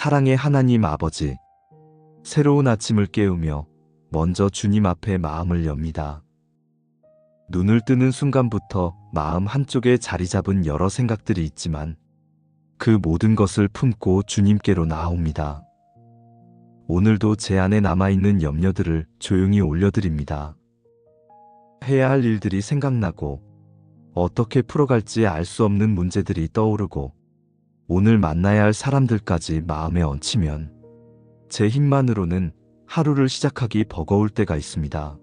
사랑의 하나님 아버지, 새로운 아침을 깨우며 먼저 주님 앞에 마음을 엽니다. 눈을 뜨는 순간부터 마음 한쪽에 자리 잡은 여러 생각들이 있지만 그 모든 것을 품고 주님께로 나아옵니다. 오늘도 제 안에 남아있는 염려들을 조용히 올려드립니다. 해야 할 일들이 생각나고 어떻게 풀어갈지 알 수 없는 문제들이 떠오르고 오늘 만나야 할 사람들까지 마음에 얹히면 제 힘만으로는 하루를 시작하기 버거울 때가 있습니다.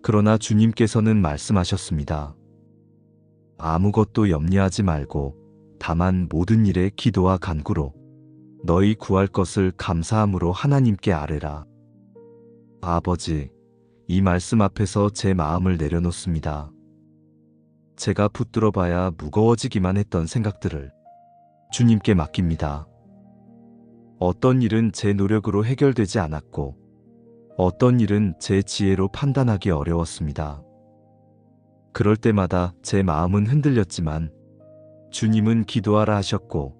그러나 주님께서는 말씀하셨습니다. 아무것도 염려하지 말고 다만 모든 일에 기도와 간구로 너희 구할 것을 감사함으로 하나님께 아뢰라. 아버지, 이 말씀 앞에서 제 마음을 내려놓습니다. 제가 붙들어 봐야 무거워지기만 했던 생각들을 주님께 맡깁니다. 어떤 일은 제 노력으로 해결되지 않았고 어떤 일은 제 지혜로 판단하기 어려웠습니다. 그럴 때마다 제 마음은 흔들렸지만 주님은 기도하라 하셨고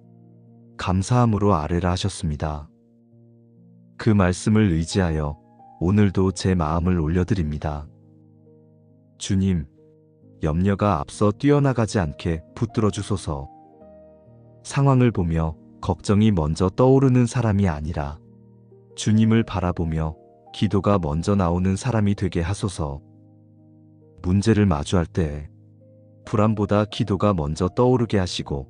감사함으로 아뢰라 하셨습니다. 그 말씀을 의지하여 오늘도 제 마음을 올려드립니다. 주님, 염려가 앞서 뛰어나가지 않게 붙들어 주소서. 상황을 보며 걱정이 먼저 떠오르는 사람이 아니라 주님을 바라보며 기도가 먼저 나오는 사람이 되게 하소서. 문제를 마주할 때 불안보다 기도가 먼저 떠오르게 하시고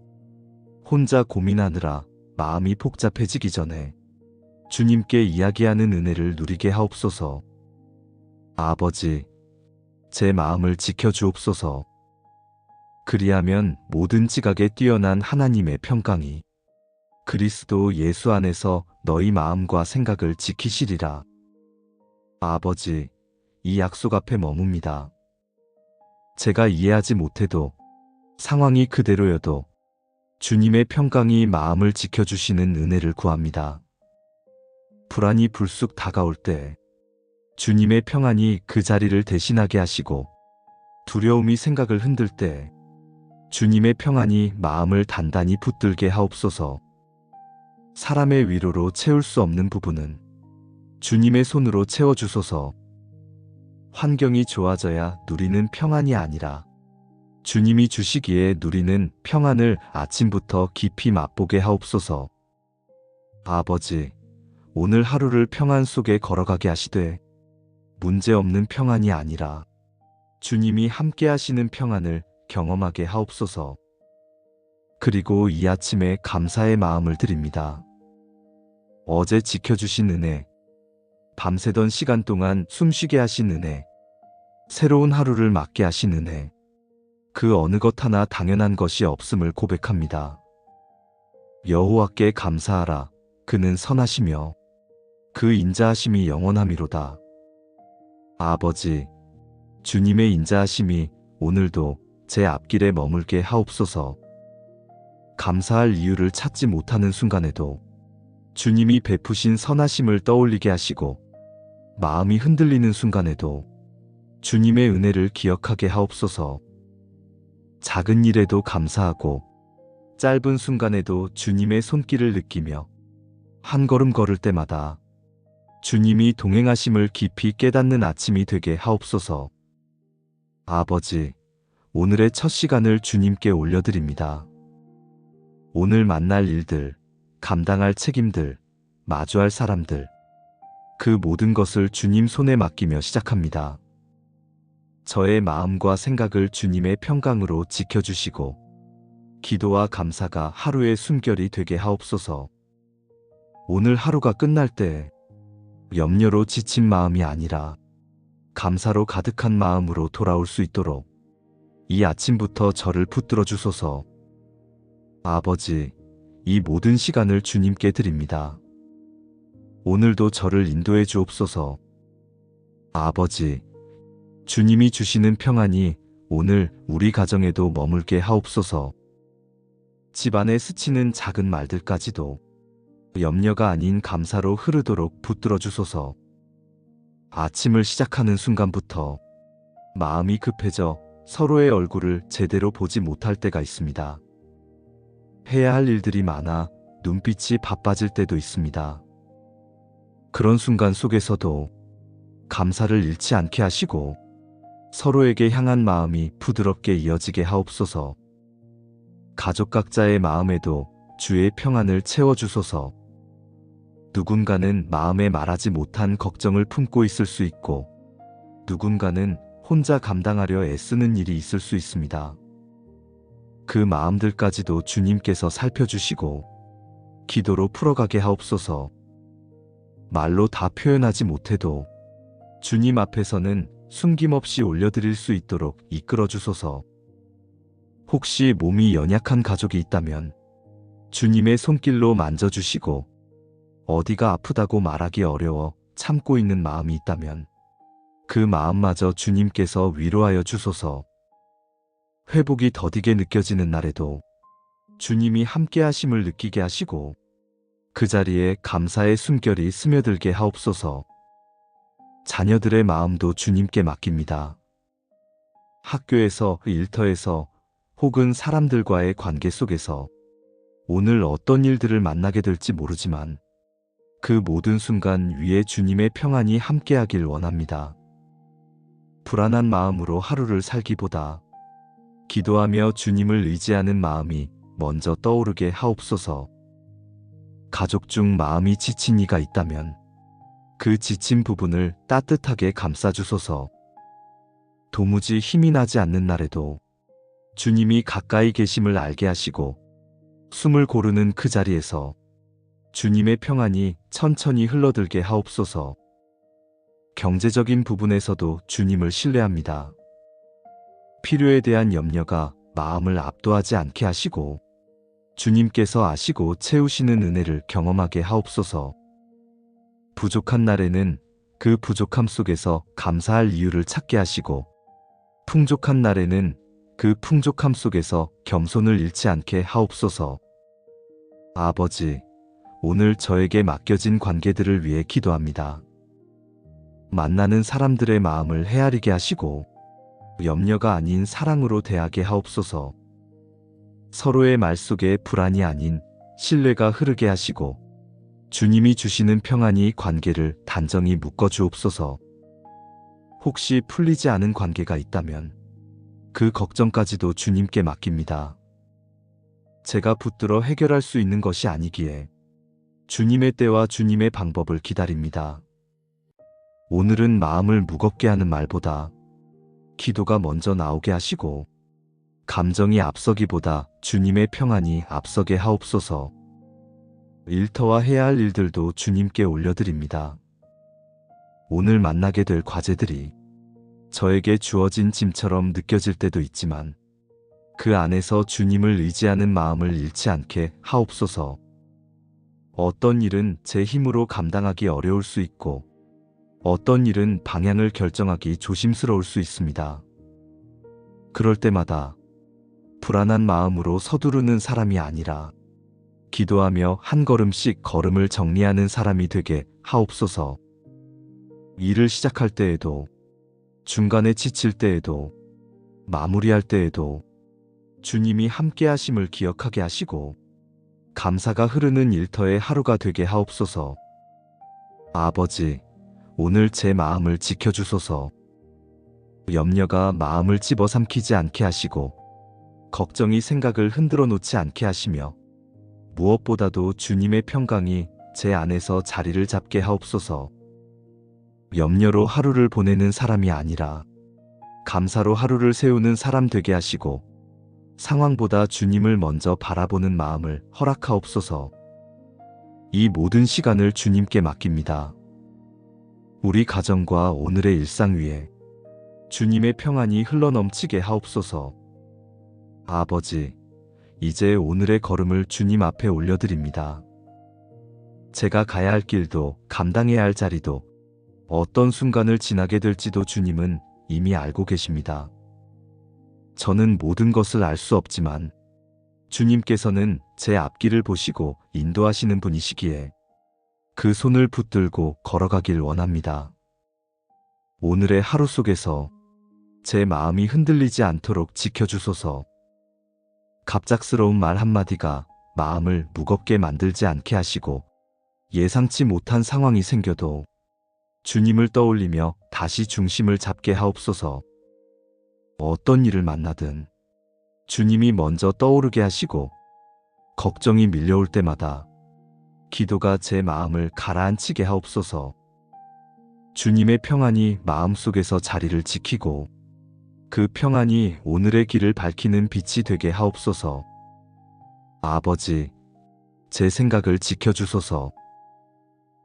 혼자 고민하느라 마음이 복잡해지기 전에 주님께 이야기하는 은혜를 누리게 하옵소서. 아버지, 제 마음을 지켜주옵소서. 그리하면 모든 지각에 뛰어난 하나님의 평강이 그리스도 예수 안에서 너희 마음과 생각을 지키시리라. 아버지, 이 약속 앞에 머뭅니다. 제가 이해하지 못해도 상황이 그대로여도 주님의 평강이 마음을 지켜주시는 은혜를 구합니다. 불안이 불쑥 다가올 때 주님의 평안이 그 자리를 대신하게 하시고 두려움이 생각을 흔들 때 주님의 평안이 마음을 단단히 붙들게 하옵소서. 사람의 위로로 채울 수 없는 부분은 주님의 손으로 채워주소서. 환경이 좋아져야 누리는 평안이 아니라 주님이 주시기에 누리는 평안을 아침부터 깊이 맛보게 하옵소서. 아버지, 오늘 하루를 평안 속에 걸어가게 하시되 문제없는 평안이 아니라 주님이 함께 하시는 평안을 경험하게 하옵소서. 그리고 이 아침에 감사의 마음을 드립니다. 어제 지켜주신 은혜, 밤새던 시간 동안 숨쉬게 하신 은혜, 새로운 하루를 맞게 하신 은혜, 그 어느 것 하나 당연한 것이 없음을 고백합니다. 여호와께 감사하라. 그는 선하시며 그 인자하심이 영원함이로다. 아버지, 주님의 인자하심이 오늘도 제 앞길에 머물게 하옵소서. 감사할 이유를 찾지 못하는 순간에도 주님이 베푸신 선하심을 떠올리게 하시고 마음이 흔들리는 순간에도 주님의 은혜를 기억하게 하옵소서. 작은 일에도 감사하고 짧은 순간에도 주님의 손길을 느끼며 한 걸음 걸을 때마다 주님이 동행하심을 깊이 깨닫는 아침이 되게 하옵소서. 아버지, 오늘의 첫 시간을 주님께 올려드립니다. 오늘 만날 일들, 감당할 책임들, 마주할 사람들, 그 모든 것을 주님 손에 맡기며 시작합니다. 저의 마음과 생각을 주님의 평강으로 지켜주시고 기도와 감사가 하루의 숨결이 되게 하옵소서. 오늘 하루가 끝날 때 염려로 지친 마음이 아니라 감사로 가득한 마음으로 돌아올 수 있도록 이 아침부터 저를 붙들어 주소서. 아버지, 이 모든 시간을 주님께 드립니다. 오늘도 저를 인도해 주옵소서. 아버지, 주님이 주시는 평안이 오늘 우리 가정에도 머물게 하옵소서. 집안에 스치는 작은 말들까지도 염려가 아닌 감사로 흐르도록 붙들어 주소서. 아침을 시작하는 순간부터 마음이 급해져 서로의 얼굴을 제대로 보지 못할 때가 있습니다. 해야 할 일들이 많아 눈빛이 바빠질 때도 있습니다. 그런 순간 속에서도 감사를 잃지 않게 하시고 서로에게 향한 마음이 부드럽게 이어지게 하옵소서. 가족 각자의 마음에도 주의 평안을 채워주소서. 누군가는 마음에 말하지 못한 걱정을 품고 있을 수 있고 누군가는 혼자 감당하려 애쓰는 일이 있을 수 있습니다. 그 마음들까지도 주님께서 살펴주시고 기도로 풀어가게 하옵소서. 말로 다 표현하지 못해도 주님 앞에서는 숨김없이 올려드릴 수 있도록 이끌어 주소서. 혹시 몸이 연약한 가족이 있다면 주님의 손길로 만져주시고 어디가 아프다고 말하기 어려워 참고 있는 마음이 있다면 그 마음마저 주님께서 위로하여 주소서. 회복이 더디게 느껴지는 날에도 주님이 함께 하심을 느끼게 하시고 그 자리에 감사의 숨결이 스며들게 하옵소서. 자녀들의 마음도 주님께 맡깁니다. 학교에서, 일터에서 혹은 사람들과의 관계 속에서 오늘 어떤 일들을 만나게 될지 모르지만 그 모든 순간 위에 주님의 평안이 함께하길 원합니다. 불안한 마음으로 하루를 살기보다 기도하며 주님을 의지하는 마음이 먼저 떠오르게 하옵소서. 가족 중 마음이 지친 이가 있다면 그 지친 부분을 따뜻하게 감싸주소서. 도무지 힘이 나지 않는 날에도 주님이 가까이 계심을 알게 하시고 숨을 고르는 그 자리에서 주님의 평안이 천천히 흘러들게 하옵소서. 경제적인 부분에서도 주님을 신뢰합니다. 필요에 대한 염려가 마음을 압도하지 않게 하시고 주님께서 아시고 채우시는 은혜를 경험하게 하옵소서. 부족한 날에는 그 부족함 속에서 감사할 이유를 찾게 하시고 풍족한 날에는 그 풍족함 속에서 겸손을 잃지 않게 하옵소서. 아버지, 오늘 저에게 맡겨진 관계들을 위해 기도합니다. 만나는 사람들의 마음을 헤아리게 하시고 염려가 아닌 사랑으로 대하게 하옵소서. 서로의 말 속에 불안이 아닌 신뢰가 흐르게 하시고 주님이 주시는 평안이 관계를 단정히 묶어 주옵소서. 혹시 풀리지 않은 관계가 있다면 그 걱정까지도 주님께 맡깁니다. 제가 붙들어 해결할 수 있는 것이 아니기에 주님의 때와 주님의 방법을 기다립니다. 오늘은 마음을 무겁게 하는 말보다 기도가 먼저 나오게 하시고 감정이 앞서기보다 주님의 평안이 앞서게 하옵소서. 일터와 해야 할 일들도 주님께 올려드립니다. 오늘 만나게 될 과제들이 저에게 주어진 짐처럼 느껴질 때도 있지만 그 안에서 주님을 의지하는 마음을 잃지 않게 하옵소서. 어떤 일은 제 힘으로 감당하기 어려울 수 있고 어떤 일은 방향을 결정하기 조심스러울 수 있습니다. 그럴 때마다 불안한 마음으로 서두르는 사람이 아니라 기도하며 한 걸음씩 걸음을 정리하는 사람이 되게 하옵소서. 일을 시작할 때에도 중간에 지칠 때에도 마무리할 때에도 주님이 함께 하심을 기억하게 하시고 감사가 흐르는 일터의 하루가 되게 하옵소서. 아버지, 오늘 제 마음을 지켜주소서. 염려가 마음을 집어삼키지 않게 하시고 걱정이 생각을 흔들어 놓지 않게 하시며 무엇보다도 주님의 평강이 제 안에서 자리를 잡게 하옵소서. 염려로 하루를 보내는 사람이 아니라 감사로 하루를 세우는 사람 되게 하시고 상황보다 주님을 먼저 바라보는 마음을 허락하옵소서. 이 모든 시간을 주님께 맡깁니다. 우리 가정과 오늘의 일상 위에 주님의 평안이 흘러넘치게 하옵소서. 아버지, 이제 오늘의 걸음을 주님 앞에 올려드립니다. 제가 가야 할 길도 감당해야 할 자리도 어떤 순간을 지나게 될지도 주님은 이미 알고 계십니다. 저는 모든 것을 알 수 없지만 주님께서는 제 앞길을 보시고 인도하시는 분이시기에 그 손을 붙들고 걸어가길 원합니다. 오늘의 하루 속에서 제 마음이 흔들리지 않도록 지켜주소서. 갑작스러운 말 한마디가 마음을 무겁게 만들지 않게 하시고 예상치 못한 상황이 생겨도 주님을 떠올리며 다시 중심을 잡게 하옵소서. 어떤 일을 만나든 주님이 먼저 떠오르게 하시고 걱정이 밀려올 때마다 기도가 제 마음을 가라앉히게 하옵소서. 주님의 평안이 마음속에서 자리를 지키고 그 평안이 오늘의 길을 밝히는 빛이 되게 하옵소서. 아버지, 제 생각을 지켜주소서.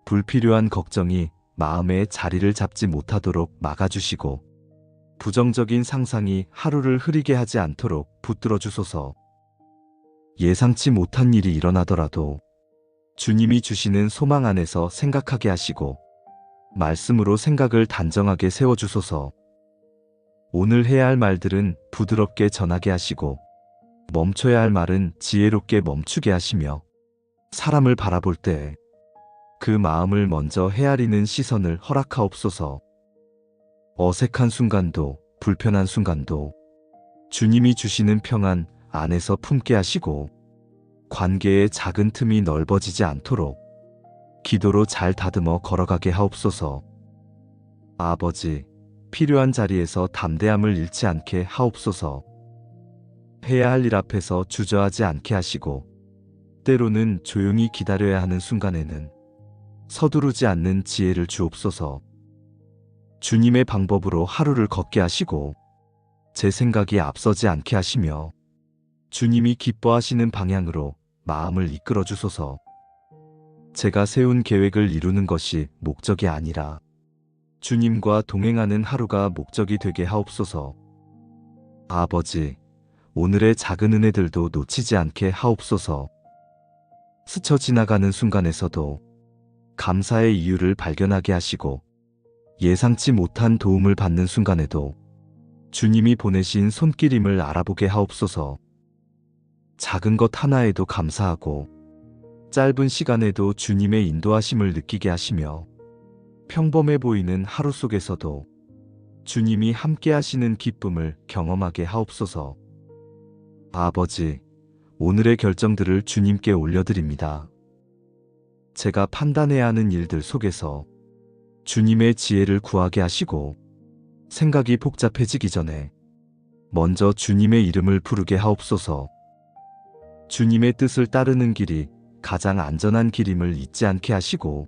불필요한 걱정이 마음에 자리를 잡지 못하도록 막아주시고 부정적인 상상이 하루를 흐리게 하지 않도록 붙들어 주소서. 예상치 못한 일이 일어나더라도 주님이 주시는 소망 안에서 생각하게 하시고 말씀으로 생각을 단정하게 세워주소서. 오늘 해야 할 말들은 부드럽게 전하게 하시고 멈춰야 할 말은 지혜롭게 멈추게 하시며 사람을 바라볼 때 그 마음을 먼저 헤아리는 시선을 허락하옵소서. 어색한 순간도 불편한 순간도 주님이 주시는 평안 안에서 품게 하시고 관계의 작은 틈이 넓어지지 않도록 기도로 잘 다듬어 걸어가게 하옵소서. 아버지, 필요한 자리에서 담대함을 잃지 않게 하옵소서. 해야 할 일 앞에서 주저하지 않게 하시고 때로는 조용히 기다려야 하는 순간에는 서두르지 않는 지혜를 주옵소서. 주님의 방법으로 하루를 걷게 하시고 제 생각이 앞서지 않게 하시며 주님이 기뻐하시는 방향으로 마음을 이끌어 주소서. 제가 세운 계획을 이루는 것이 목적이 아니라 주님과 동행하는 하루가 목적이 되게 하옵소서. 아버지, 오늘의 작은 은혜들도 놓치지 않게 하옵소서. 스쳐 지나가는 순간에서도 감사의 이유를 발견하게 하시고 예상치 못한 도움을 받는 순간에도 주님이 보내신 손길임을 알아보게 하옵소서. 작은 것 하나에도 감사하고 짧은 시간에도 주님의 인도하심을 느끼게 하시며 평범해 보이는 하루 속에서도 주님이 함께 하시는 기쁨을 경험하게 하옵소서. 아버지, 오늘의 결정들을 주님께 올려드립니다. 제가 판단해야 하는 일들 속에서 주님의 지혜를 구하게 하시고 생각이 복잡해지기 전에 먼저 주님의 이름을 부르게 하옵소서. 주님의 뜻을 따르는 길이 가장 안전한 길임을 잊지 않게 하시고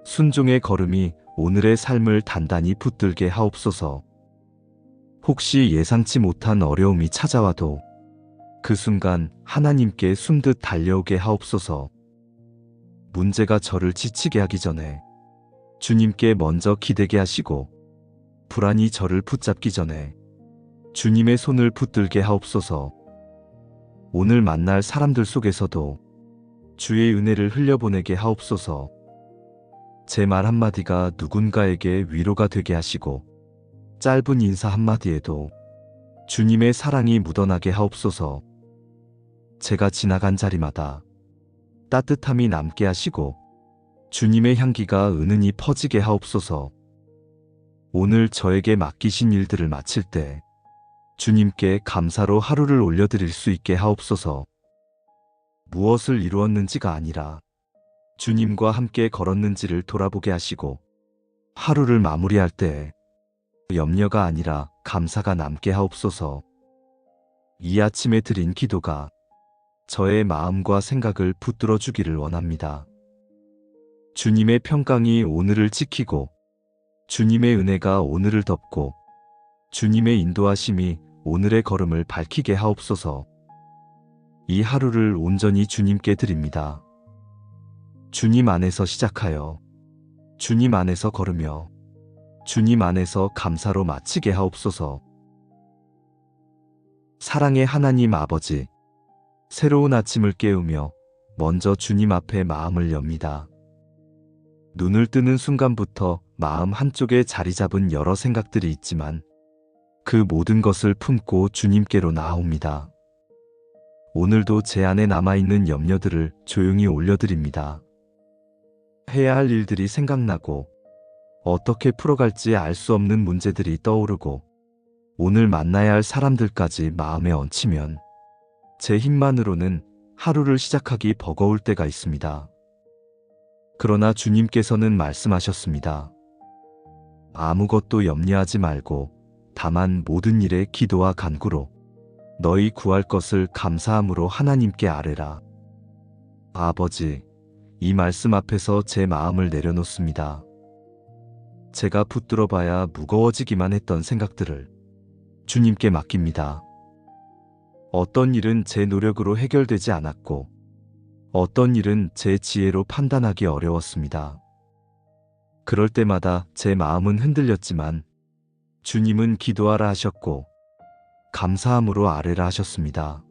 순종의 걸음이 오늘의 삶을 단단히 붙들게 하옵소서. 혹시 예상치 못한 어려움이 찾아와도 그 순간 하나님께 숨듯 달려오게 하옵소서. 문제가 저를 지치게 하기 전에 주님께 먼저 기대게 하시고 불안이 저를 붙잡기 전에 주님의 손을 붙들게 하옵소서. 오늘 만날 사람들 속에서도 주의 은혜를 흘려보내게 하옵소서. 제 말 한마디가 누군가에게 위로가 되게 하시고 짧은 인사 한마디에도 주님의 사랑이 묻어나게 하옵소서. 제가 지나간 자리마다 따뜻함이 남게 하시고 주님의 향기가 은은히 퍼지게 하옵소서. 오늘 저에게 맡기신 일들을 마칠 때 주님께 감사로 하루를 올려드릴 수 있게 하옵소서. 무엇을 이루었는지가 아니라 주님과 함께 걸었는지를 돌아보게 하시고 하루를 마무리할 때 염려가 아니라 감사가 남게 하옵소서. 이 아침에 드린 기도가 저의 마음과 생각을 붙들어 주기를 원합니다. 주님의 평강이 오늘을 지키고 주님의 은혜가 오늘을 덮고 주님의 인도하심이 오늘의 걸음을 밝히게 하옵소서. 이 하루를 온전히 주님께 드립니다. 주님 안에서 시작하여 주님 안에서 걸으며 주님 안에서 감사로 마치게 하옵소서. 사랑의 하나님 아버지, 새로운 아침을 깨우며 먼저 주님 앞에 마음을 엽니다. 눈을 뜨는 순간부터 마음 한쪽에 자리 잡은 여러 생각들이 있지만 그 모든 것을 품고 주님께로 나아옵니다. 오늘도 제 안에 남아있는 염려들을 조용히 올려드립니다. 해야 할 일들이 생각나고 어떻게 풀어갈지 알 수 없는 문제들이 떠오르고 오늘 만나야 할 사람들까지 마음에 얹히면 제 힘만으로는 하루를 시작하기 버거울 때가 있습니다. 그러나 주님께서는 말씀하셨습니다. 아무것도 염려하지 말고 다만 모든 일에 기도와 간구로 너희 구할 것을 감사함으로 하나님께 아뢰라. 아버지, 이 말씀 앞에서 제 마음을 내려놓습니다. 제가 붙들어 봐야 무거워지기만 했던 생각들을 주님께 맡깁니다. 어떤 일은 제 노력으로 해결되지 않았고, 어떤 일은 제 지혜로 판단하기 어려웠습니다. 그럴 때마다 제 마음은 흔들렸지만, 주님은 기도하라 하셨고, 감사함으로 아뢰라 하셨습니다.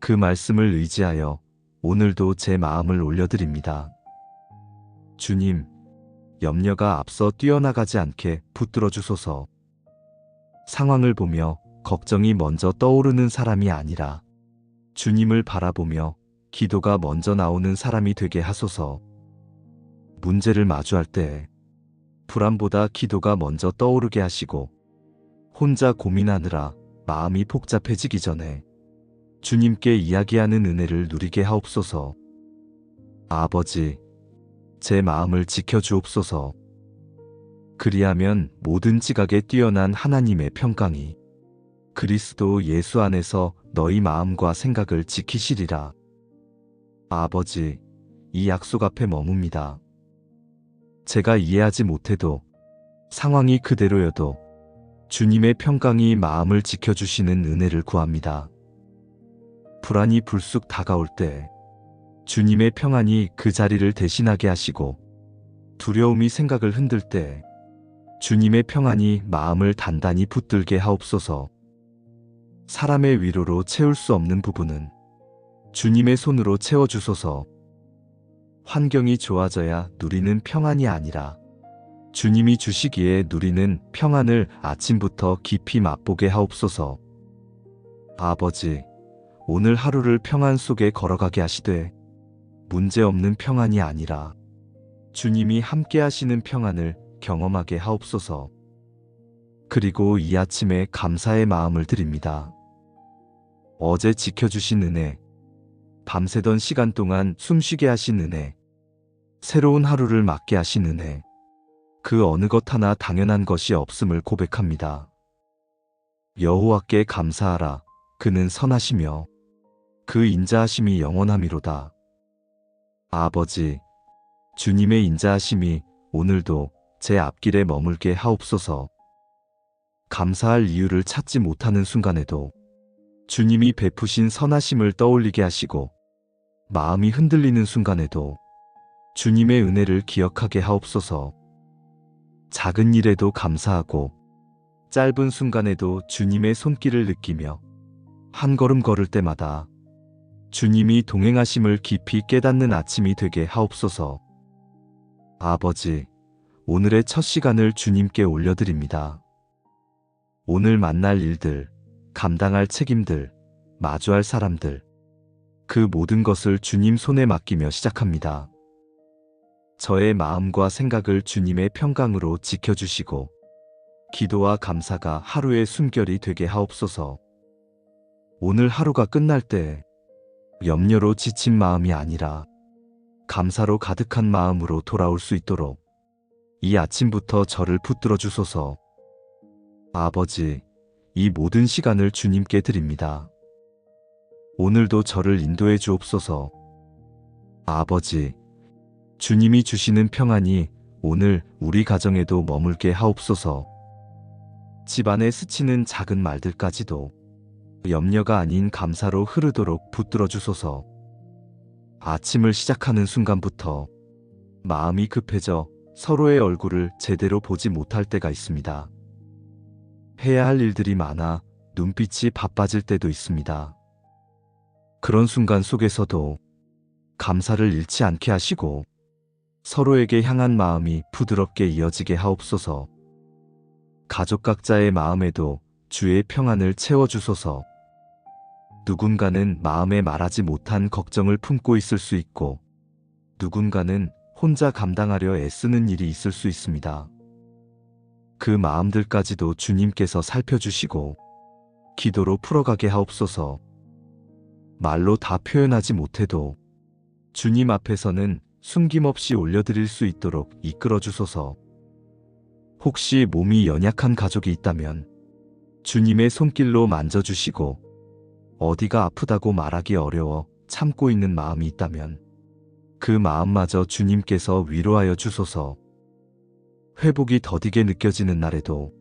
그 말씀을 의지하여 오늘도 제 마음을 올려드립니다. 주님, 염려가 앞서 뛰어나가지 않게 붙들어 주소서. 상황을 보며 걱정이 먼저 떠오르는 사람이 아니라 주님을 바라보며 기도가 먼저 나오는 사람이 되게 하소서. 문제를 마주할 때 불안보다 기도가 먼저 떠오르게 하시고 혼자 고민하느라 마음이 복잡해지기 전에 주님께 이야기하는 은혜를 누리게 하옵소서. 아버지, 제 마음을 지켜주옵소서. 그리하면 모든 지각에 뛰어난 하나님의 평강이 그리스도 예수 안에서 너희 마음과 생각을 지키시리라. 아버지, 이 약속 앞에 머뭅니다. 제가 이해하지 못해도 상황이 그대로여도 주님의 평강이 마음을 지켜주시는 은혜를 구합니다. 불안이 불쑥 다가올 때 주님의 평안이 그 자리를 대신하게 하시고 두려움이 생각을 흔들 때 주님의 평안이 마음을 단단히 붙들게 하옵소서. 사람의 위로로 채울 수 없는 부분은 주님의 손으로 채워주소서. 환경이 좋아져야 누리는 평안이 아니라 주님이 주시기에 누리는 평안을 아침부터 깊이 맛보게 하옵소서. 아버지, 오늘 하루를 평안 속에 걸어가게 하시되 문제없는 평안이 아니라 주님이 함께 하시는 평안을 경험하게 하옵소서. 그리고 이 아침에 감사의 마음을 드립니다. 어제 지켜주신 은혜, 밤새던 시간 동안 숨쉬게 하신 은혜, 새로운 하루를 맞게 하신 은혜, 그 어느 것 하나 당연한 것이 없음을 고백합니다. 여호와께 감사하라. 그는 선하시며 그 인자하심이 영원함이로다. 아버지, 주님의 인자하심이 오늘도 제 앞길에 머물게 하옵소서. 감사할 이유를 찾지 못하는 순간에도 주님이 베푸신 선하심을 떠올리게 하시고 마음이 흔들리는 순간에도 주님의 은혜를 기억하게 하옵소서. 작은 일에도 감사하고 짧은 순간에도 주님의 손길을 느끼며 한 걸음 걸을 때마다 주님이 동행하심을 깊이 깨닫는 아침이 되게 하옵소서. 아버지, 오늘의 첫 시간을 주님께 올려드립니다. 오늘 만날 일들, 감당할 책임들, 마주할 사람들, 그 모든 것을 주님 손에 맡기며 시작합니다. 저의 마음과 생각을 주님의 평강으로 지켜주시고 기도와 감사가 하루의 숨결이 되게 하옵소서. 오늘 하루가 끝날 때 염려로 지친 마음이 아니라 감사로 가득한 마음으로 돌아올 수 있도록 이 아침부터 저를 붙들어 주소서. 아버지, 이 모든 시간을 주님께 드립니다. 오늘도 저를 인도해 주옵소서. 아버지, 주님이 주시는 평안이 오늘 우리 가정에도 머물게 하옵소서. 집안에 스치는 작은 말들까지도 염려가 아닌 감사로 흐르도록 붙들어 주소서. 아침을 시작하는 순간부터 마음이 급해져 서로의 얼굴을 제대로 보지 못할 때가 있습니다. 해야 할 일들이 많아 눈빛이 바빠질 때도 있습니다. 그런 순간 속에서도 감사를 잃지 않게 하시고 서로에게 향한 마음이 부드럽게 이어지게 하옵소서. 가족 각자의 마음에도 주의 평안을 채워주소서. 누군가는 마음에 말하지 못한 걱정을 품고 있을 수 있고 누군가는 혼자 감당하려 애쓰는 일이 있을 수 있습니다. 그 마음들까지도 주님께서 살펴주시고 기도로 풀어가게 하옵소서. 말로 다 표현하지 못해도 주님 앞에서는 숨김없이 올려드릴 수 있도록 이끌어 주소서. 혹시 몸이 연약한 가족이 있다면 주님의 손길로 만져주시고, 어디가 아프다고 말하기 어려워 참고 있는 마음이 있다면 그 마음마저 주님께서 위로하여 주소서. 회복이 더디게 느껴지는 날에도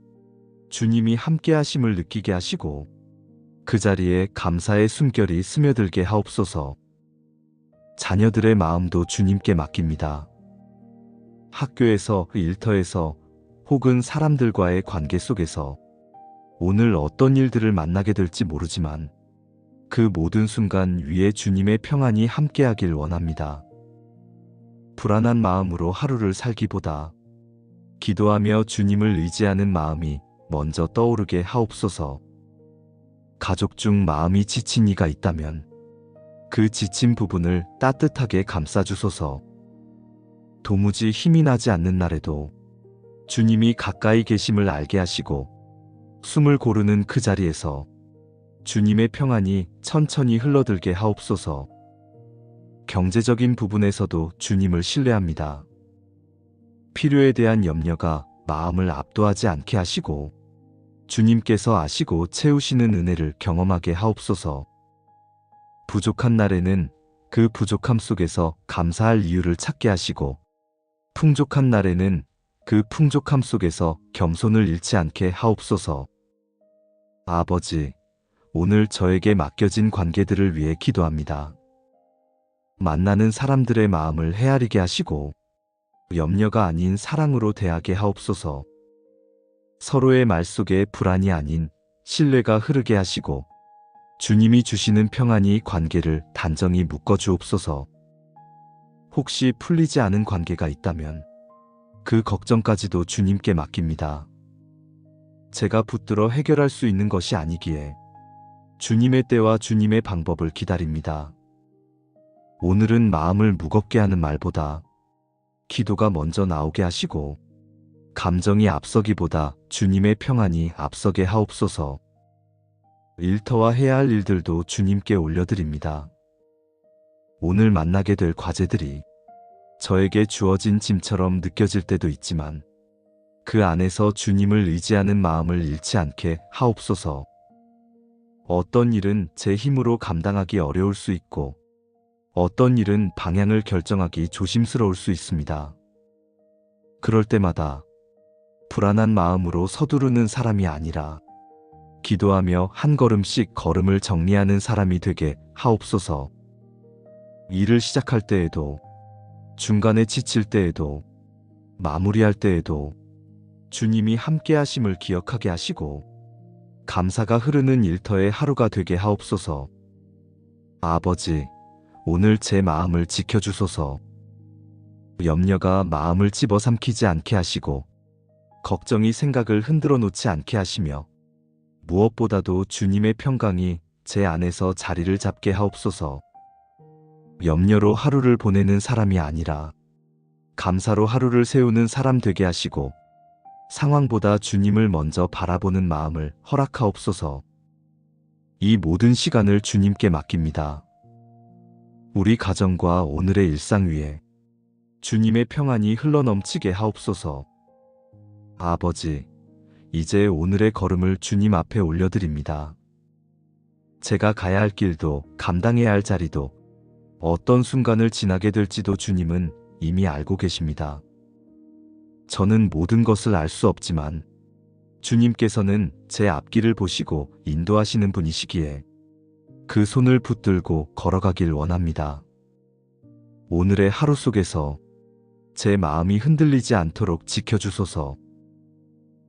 주님이 함께 하심을 느끼게 하시고, 그 자리에 감사의 숨결이 스며들게 하옵소서. 자녀들의 마음도 주님께 맡깁니다. 학교에서, 일터에서, 혹은 사람들과의 관계 속에서 오늘 어떤 일들을 만나게 될지 모르지만 그 모든 순간 위에 주님의 평안이 함께하길 원합니다. 불안한 마음으로 하루를 살기보다 기도하며 주님을 의지하는 마음이 먼저 떠오르게 하옵소서. 가족 중 마음이 지친 이가 있다면 그 지친 부분을 따뜻하게 감싸주소서. 도무지 힘이 나지 않는 날에도 주님이 가까이 계심을 알게 하시고, 숨을 고르는 그 자리에서 주님의 평안이 천천히 흘러들게 하옵소서. 경제적인 부분에서도 주님을 신뢰합니다. 필요에 대한 염려가 마음을 압도하지 않게 하시고, 주님께서 아시고 채우시는 은혜를 경험하게 하옵소서. 부족한 날에는 그 부족함 속에서 감사할 이유를 찾게 하시고, 풍족한 날에는 그 풍족함 속에서 겸손을 잃지 않게 하옵소서. 아버지, 오늘 저에게 맡겨진 관계들을 위해 기도합니다. 만나는 사람들의 마음을 헤아리게 하시고, 염려가 아닌 사랑으로 대하게 하옵소서. 서로의 말 속에 불안이 아닌 신뢰가 흐르게 하시고, 주님이 주시는 평안이 관계를 단정히 묶어주옵소서. 혹시 풀리지 않은 관계가 있다면 그 걱정까지도 주님께 맡깁니다. 제가 붙들어 해결할 수 있는 것이 아니기에 주님의 때와 주님의 방법을 기다립니다. 오늘은 마음을 무겁게 하는 말보다 기도가 먼저 나오게 하시고, 감정이 앞서기보다 주님의 평안이 앞서게 하옵소서. 일터와 해야 할 일들도 주님께 올려드립니다. 오늘 만나게 될 과제들이 저에게 주어진 짐처럼 느껴질 때도 있지만 그 안에서 주님을 의지하는 마음을 잃지 않게 하옵소서. 어떤 일은 제 힘으로 감당하기 어려울 수 있고, 어떤 일은 방향을 결정하기 조심스러울 수 있습니다. 그럴 때마다 불안한 마음으로 서두르는 사람이 아니라 기도하며 한 걸음씩 걸음을 정리하는 사람이 되게 하옵소서. 일을 시작할 때에도, 중간에 지칠 때에도, 마무리할 때에도 주님이 함께 하심을 기억하게 하시고, 감사가 흐르는 일터의 하루가 되게 하옵소서. 아버지, 오늘 제 마음을 지켜주소서. 염려가 마음을 집어삼키지 않게 하시고, 걱정이 생각을 흔들어 놓지 않게 하시며, 무엇보다도 주님의 평강이 제 안에서 자리를 잡게 하옵소서. 염려로 하루를 보내는 사람이 아니라 감사로 하루를 세우는 사람 되게 하시고, 상황보다 주님을 먼저 바라보는 마음을 허락하옵소서. 이 모든 시간을 주님께 맡깁니다. 우리 가정과 오늘의 일상 위에 주님의 평안이 흘러넘치게 하옵소서. 아버지, 이제 오늘의 걸음을 주님 앞에 올려드립니다. 제가 가야 할 길도 감당해야 할 자리도 어떤 순간을 지나게 될지도 주님은 이미 알고 계십니다. 저는 모든 것을 알 수 없지만 주님께서는 제 앞길을 보시고 인도하시는 분이시기에 그 손을 붙들고 걸어가길 원합니다. 오늘의 하루 속에서 제 마음이 흔들리지 않도록 지켜주소서.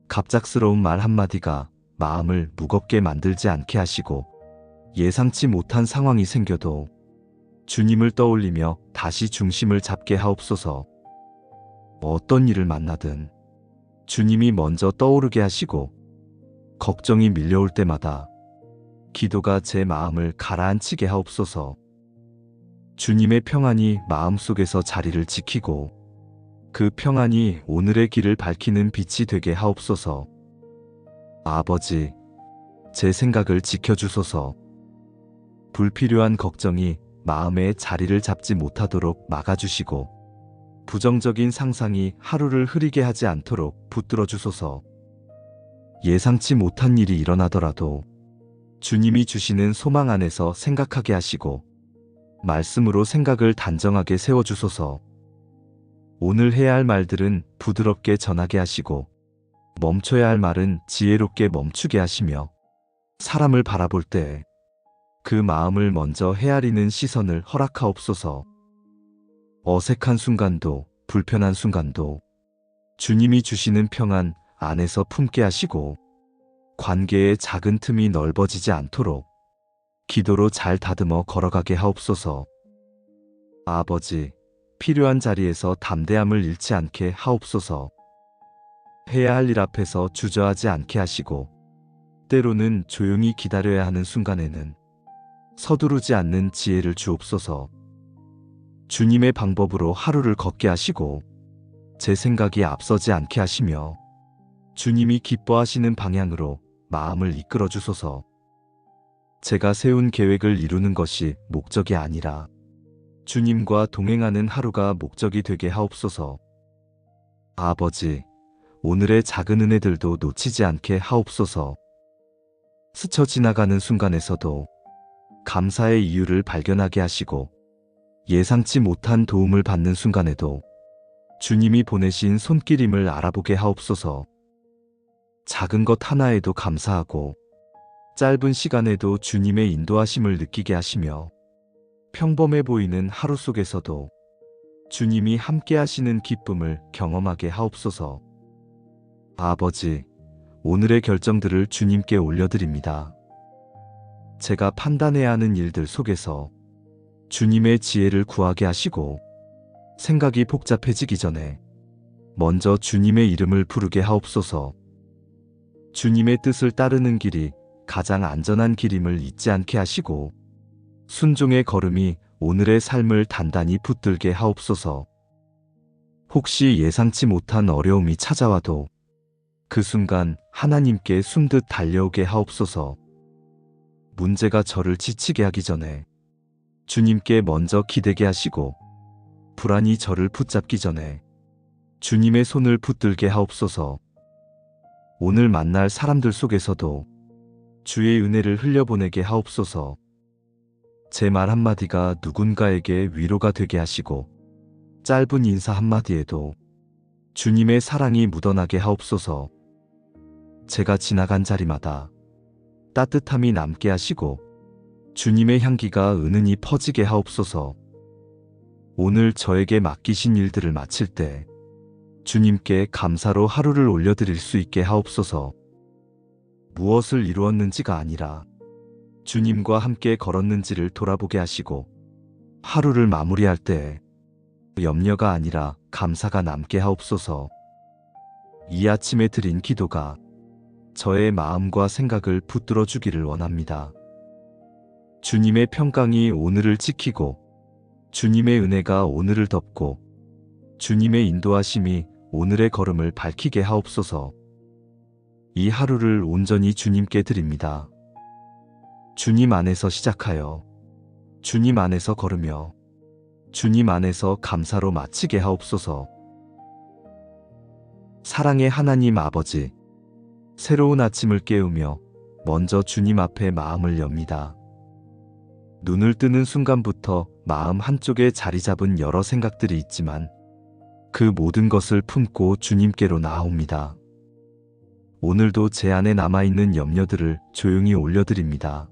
갑작스러운 말 한마디가 마음을 무겁게 만들지 않게 하시고, 예상치 못한 상황이 생겨도 주님을 떠올리며 다시 중심을 잡게 하옵소서. 어떤 일을 만나든 주님이 먼저 떠오르게 하시고, 걱정이 밀려올 때마다 기도가 제 마음을 가라앉히게 하옵소서. 주님의 평안이 마음속에서 자리를 지키고, 그 평안이 오늘의 길을 밝히는 빛이 되게 하옵소서. 아버지, 제 생각을 지켜주소서. 불필요한 걱정이 마음에 자리를 잡지 못하도록 막아주시고 부정적인 상상이 하루를 흐리게 하지 않도록 붙들어 주소서. 예상치 못한 일이 일어나더라도 주님이 주시는 소망 안에서 생각하게 하시고 말씀으로 생각을 단정하게 세워주소서. 오늘 해야 할 말들은 부드럽게 전하게 하시고 멈춰야 할 말은 지혜롭게 멈추게 하시며 사람을 바라볼 때 그 마음을 먼저 헤아리는 시선을 허락하옵소서. 어색한 순간도 불편한 순간도 주님이 주시는 평안 안에서 품게 하시고 관계의 작은 틈이 넓어지지 않도록 기도로 잘 다듬어 걸어가게 하옵소서. 아버지, 필요한 자리에서 담대함을 잃지 않게 하옵소서. 해야 할 일 앞에서 주저하지 않게 하시고 때로는 조용히 기다려야 하는 순간에는 서두르지 않는 지혜를 주옵소서. 주님의 방법으로 하루를 걷게 하시고 제 생각이 앞서지 않게 하시며 주님이 기뻐하시는 방향으로 마음을 이끌어 주소서. 제가 세운 계획을 이루는 것이 목적이 아니라 주님과 동행하는 하루가 목적이 되게 하옵소서. 아버지, 오늘의 작은 은혜들도 놓치지 않게 하옵소서. 스쳐 지나가는 순간에서도 감사의 이유를 발견하게 하시고 예상치 못한 도움을 받는 순간에도 주님이 보내신 손길임을 알아보게 하옵소서. 작은 것 하나에도 감사하고 짧은 시간에도 주님의 인도하심을 느끼게 하시며 평범해 보이는 하루 속에서도 주님이 함께 하시는 기쁨을 경험하게 하옵소서. 아버지, 오늘의 결정들을 주님께 올려드립니다. 제가 판단해야 하는 일들 속에서 주님의 지혜를 구하게 하시고 생각이 복잡해지기 전에 먼저 주님의 이름을 부르게 하옵소서. 주님의 뜻을 따르는 길이 가장 안전한 길임을 잊지 않게 하시고 순종의 걸음이 오늘의 삶을 단단히 붙들게 하옵소서. 혹시 예상치 못한 어려움이 찾아와도 그 순간 하나님께 숨듯 달려오게 하옵소서. 문제가 저를 지치게 하기 전에 주님께 먼저 기대게 하시고 불안이 저를 붙잡기 전에 주님의 손을 붙들게 하옵소서. 오늘 만날 사람들 속에서도 주의 은혜를 흘려보내게 하옵소서. 제 말 한마디가 누군가에게 위로가 되게 하시고 짧은 인사 한마디에도 주님의 사랑이 묻어나게 하옵소서. 제가 지나간 자리마다 따뜻함이 남게 하시고 주님의 향기가 은은히 퍼지게 하옵소서. 오늘 저에게 맡기신 일들을 마칠 때 주님께 감사로 하루를 올려드릴 수 있게 하옵소서. 무엇을 이루었는지가 아니라 주님과 함께 걸었는지를 돌아보게 하시고 하루를 마무리할 때 염려가 아니라 감사가 남게 하옵소서. 이 아침에 드린 기도가 저의 마음과 생각을 붙들어 주기를 원합니다. 주님의 평강이 오늘을 지키고 주님의 은혜가 오늘을 덮고 주님의 인도하심이 오늘의 걸음을 밝히게 하옵소서. 이 하루를 온전히 주님께 드립니다. 주님 안에서 시작하여 주님 안에서 걸으며 주님 안에서 감사로 마치게 하옵소서. 사랑의 하나님 아버지, 새로운 아침을 깨우며 먼저 주님 앞에 마음을 엽니다. 눈을 뜨는 순간부터 마음 한쪽에 자리 잡은 여러 생각들이 있지만 그 모든 것을 품고 주님께로 나아옵니다. 오늘도 제 안에 남아있는 염려들을 조용히 올려드립니다.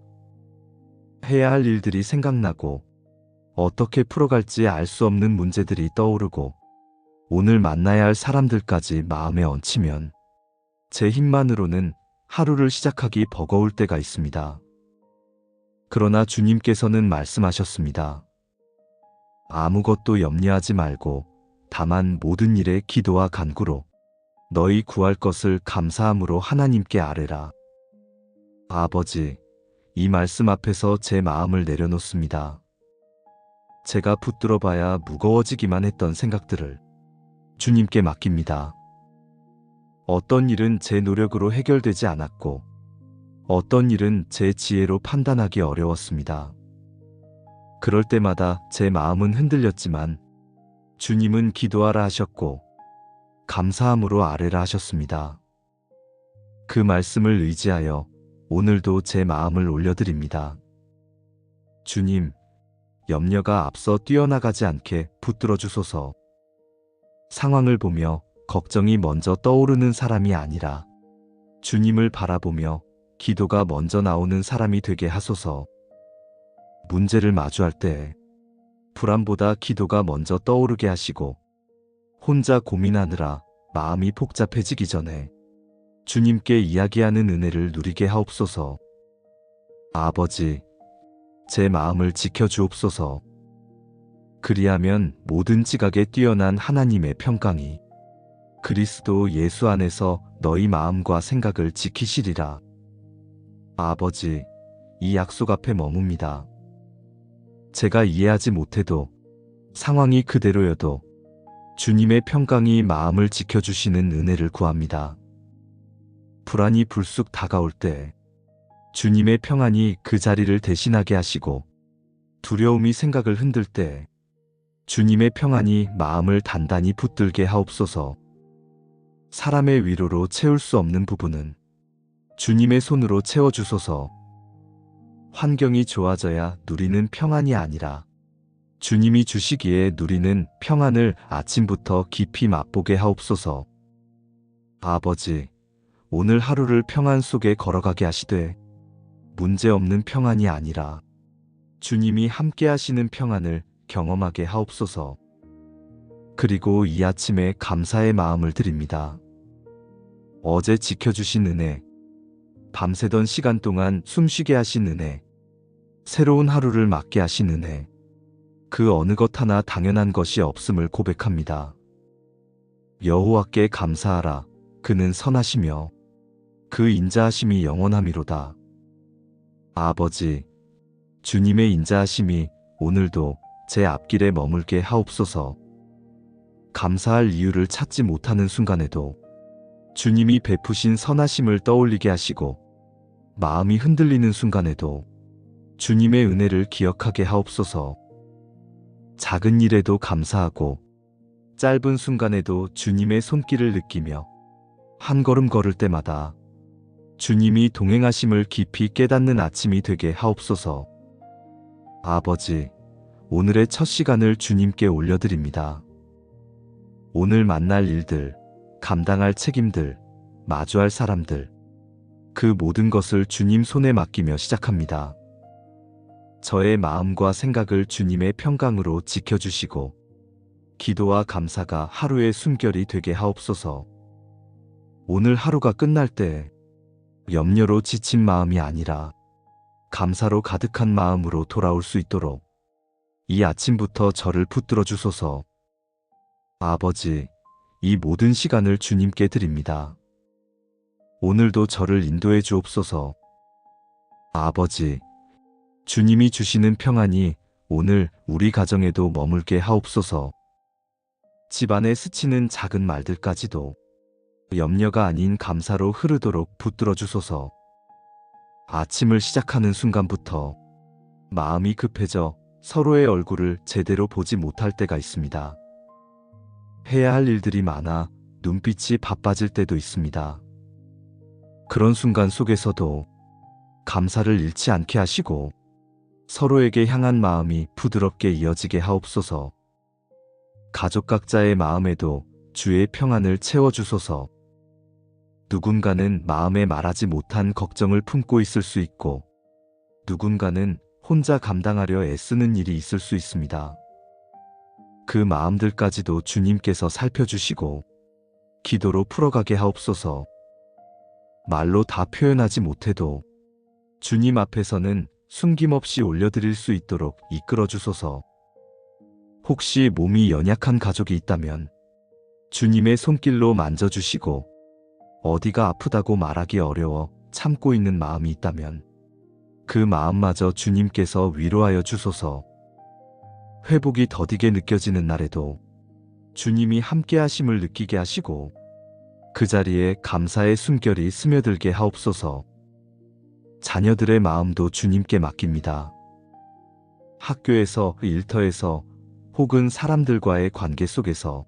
해야 할 일들이 생각나고 어떻게 풀어갈지 알 수 없는 문제들이 떠오르고 오늘 만나야 할 사람들까지 마음에 얹히면 제 힘만으로는 하루를 시작하기 버거울 때가 있습니다. 그러나 주님께서는 말씀하셨습니다. 아무것도 염려하지 말고 다만 모든 일에 기도와 간구로 너희 구할 것을 감사함으로 하나님께 아뢰라. 아버지, 이 말씀 앞에서 제 마음을 내려놓습니다. 제가 붙들어 봐야 무거워지기만 했던 생각들을 주님께 맡깁니다. 어떤 일은 제 노력으로 해결되지 않았고 어떤 일은 제 지혜로 판단하기 어려웠습니다. 그럴 때마다 제 마음은 흔들렸지만 주님은 기도하라 하셨고 감사함으로 아뢰라 하셨습니다. 그 말씀을 의지하여 오늘도 제 마음을 올려드립니다. 주님, 염려가 앞서 뛰어나가지 않게 붙들어 주소서. 상황을 보며 걱정이 먼저 떠오르는 사람이 아니라 주님을 바라보며 기도가 먼저 나오는 사람이 되게 하소서. 문제를 마주할 때 불안보다 기도가 먼저 떠오르게 하시고 혼자 고민하느라 마음이 복잡해지기 전에 주님께 이야기하는 은혜를 누리게 하옵소서. 아버지, 제 마음을 지켜주옵소서. 그리하면 모든 지각에 뛰어난 하나님의 평강이 그리스도 예수 안에서 너희 마음과 생각을 지키시리라. 아버지, 이 약속 앞에 머뭅니다. 제가 이해하지 못해도 상황이 그대로여도 주님의 평강이 마음을 지켜주시는 은혜를 구합니다. 불안이 불쑥 다가올 때 주님의 평안이 그 자리를 대신하게 하시고 두려움이 생각을 흔들 때 주님의 평안이 마음을 단단히 붙들게 하옵소서. 사람의 위로로 채울 수 없는 부분은 주님의 손으로 채워주소서. 환경이 좋아져야 누리는 평안이 아니라 주님이 주시기에 누리는 평안을 아침부터 깊이 맛보게 하옵소서. 아버지, 오늘 하루를 평안 속에 걸어가게 하시되 문제없는 평안이 아니라 주님이 함께 하시는 평안을 경험하게 하옵소서. 그리고 이 아침에 감사의 마음을 드립니다. 어제 지켜주신 은혜, 밤새던 시간 동안 숨쉬게 하신 은혜, 새로운 하루를 맞게 하신 은혜, 그 어느 것 하나 당연한 것이 없음을 고백합니다. 여호와께 감사하라. 그는 선하시며 그 인자하심이 영원함이로다. 아버지, 주님의 인자하심이 오늘도 제 앞길에 머물게 하옵소서. 감사할 이유를 찾지 못하는 순간에도 주님이 베푸신 선하심을 떠올리게 하시고 마음이 흔들리는 순간에도 주님의 은혜를 기억하게 하옵소서. 작은 일에도 감사하고 짧은 순간에도 주님의 손길을 느끼며 한 걸음 걸을 때마다 주님이 동행하심을 깊이 깨닫는 아침이 되게 하옵소서. 아버지, 오늘의 첫 시간을 주님께 올려드립니다. 오늘 만날 일들, 감당할 책임들, 마주할 사람들, 그 모든 것을 주님 손에 맡기며 시작합니다. 저의 마음과 생각을 주님의 평강으로 지켜주시고 기도와 감사가 하루의 숨결이 되게 하옵소서. 오늘 하루가 끝날 때 염려로 지친 마음이 아니라 감사로 가득한 마음으로 돌아올 수 있도록 이 아침부터 저를 붙들어 주소서. 아버지, 이 모든 시간을 주님께 드립니다. 오늘도 저를 인도해 주옵소서. 아버지, 주님이 주시는 평안이 오늘 우리 가정에도 머물게 하옵소서. 집안에 스치는 작은 말들까지도 염려가 아닌 감사로 흐르도록 붙들어 주소서. 아침을 시작하는 순간부터 마음이 급해져 서로의 얼굴을 제대로 보지 못할 때가 있습니다. 해야 할 일들이 많아 눈빛이 바빠질 때도 있습니다. 그런 순간 속에서도 감사를 잃지 않게 하시고 서로에게 향한 마음이 부드럽게 이어지게 하옵소서. 가족 각자의 마음에도 주의 평안을 채워주소서. 누군가는 마음에 말하지 못한 걱정을 품고 있을 수 있고 누군가는 혼자 감당하려 애쓰는 일이 있을 수 있습니다. 그 마음들까지도 주님께서 살펴주시고 기도로 풀어가게 하옵소서. 말로 다 표현하지 못해도 주님 앞에서는 숨김없이 올려드릴 수 있도록 이끌어 주소서. 혹시 몸이 연약한 가족이 있다면 주님의 손길로 만져주시고 어디가 아프다고 말하기 어려워 참고 있는 마음이 있다면 그 마음마저 주님께서 위로하여 주소서. 회복이 더디게 느껴지는 날에도 주님이 함께 하심을 느끼게 하시고 그 자리에 감사의 숨결이 스며들게 하옵소서. 자녀들의 마음도 주님께 맡깁니다. 학교에서, 일터에서, 혹은 사람들과의 관계 속에서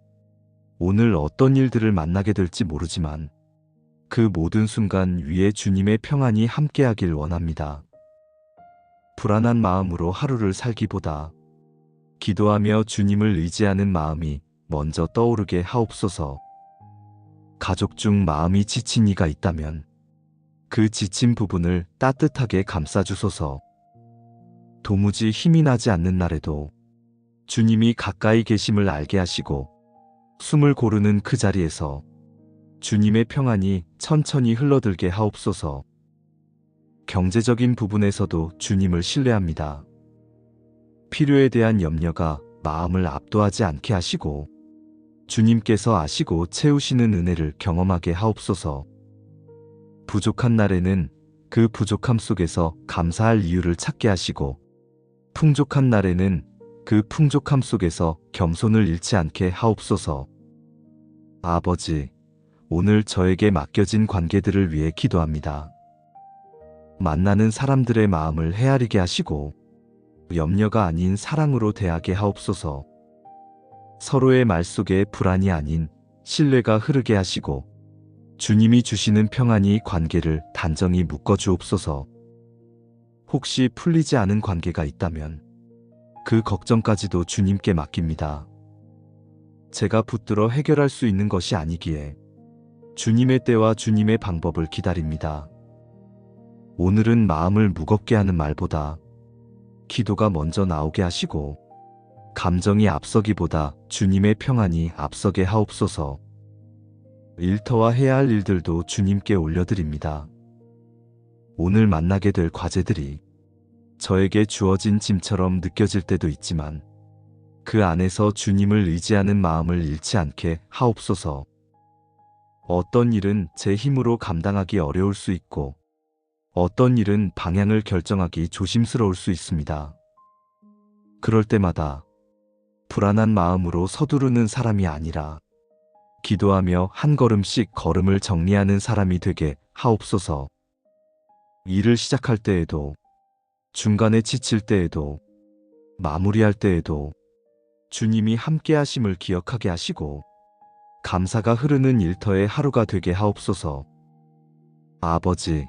오늘 어떤 일들을 만나게 될지 모르지만 그 모든 순간 위에 주님의 평안이 함께하길 원합니다. 불안한 마음으로 하루를 살기보다 기도하며 주님을 의지하는 마음이 먼저 떠오르게 하옵소서. 가족 중 마음이 지친 이가 있다면 그 지친 부분을 따뜻하게 감싸주소서. 도무지 힘이 나지 않는 날에도 주님이 가까이 계심을 알게 하시고 숨을 고르는 그 자리에서 주님의 평안이 천천히 흘러들게 하옵소서. 경제적인 부분에서도 주님을 신뢰합니다. 필요에 대한 염려가 마음을 압도하지 않게 하시고 주님께서 아시고 채우시는 은혜를 경험하게 하옵소서. 부족한 날에는 그 부족함 속에서 감사할 이유를 찾게 하시고 풍족한 날에는 그 풍족함 속에서 겸손을 잃지 않게 하옵소서. 아버지, 오늘 저에게 맡겨진 관계들을 위해 기도합니다. 만나는 사람들의 마음을 헤아리게 하시고 염려가 아닌 사랑으로 대하게 하옵소서. 서로의 말 속에 불안이 아닌 신뢰가 흐르게 하시고 주님이 주시는 평안이 관계를 단정히 묶어 주옵소서. 혹시 풀리지 않은 관계가 있다면 그 걱정까지도 주님께 맡깁니다. 제가 붙들어 해결할 수 있는 것이 아니기에 주님의 때와 주님의 방법을 기다립니다. 오늘은 마음을 무겁게 하는 말보다 기도가 먼저 나오게 하시고 감정이 앞서기보다 주님의 평안이 앞서게 하옵소서. 일터와 해야 할 일들도 주님께 올려드립니다. 오늘 만나게 될 과제들이 저에게 주어진 짐처럼 느껴질 때도 있지만 그 안에서 주님을 의지하는 마음을 잃지 않게 하옵소서. 어떤 일은 제 힘으로 감당하기 어려울 수 있고 어떤 일은 방향을 결정하기 조심스러울 수 있습니다. 그럴 때마다 불안한 마음으로 서두르는 사람이 아니라 기도하며 한 걸음씩 걸음을 정리하는 사람이 되게 하옵소서. 일을 시작할 때에도 중간에 지칠 때에도 마무리할 때에도 주님이 함께 하심을 기억하게 하시고 감사가 흐르는 일터의 하루가 되게 하옵소서. 아버지,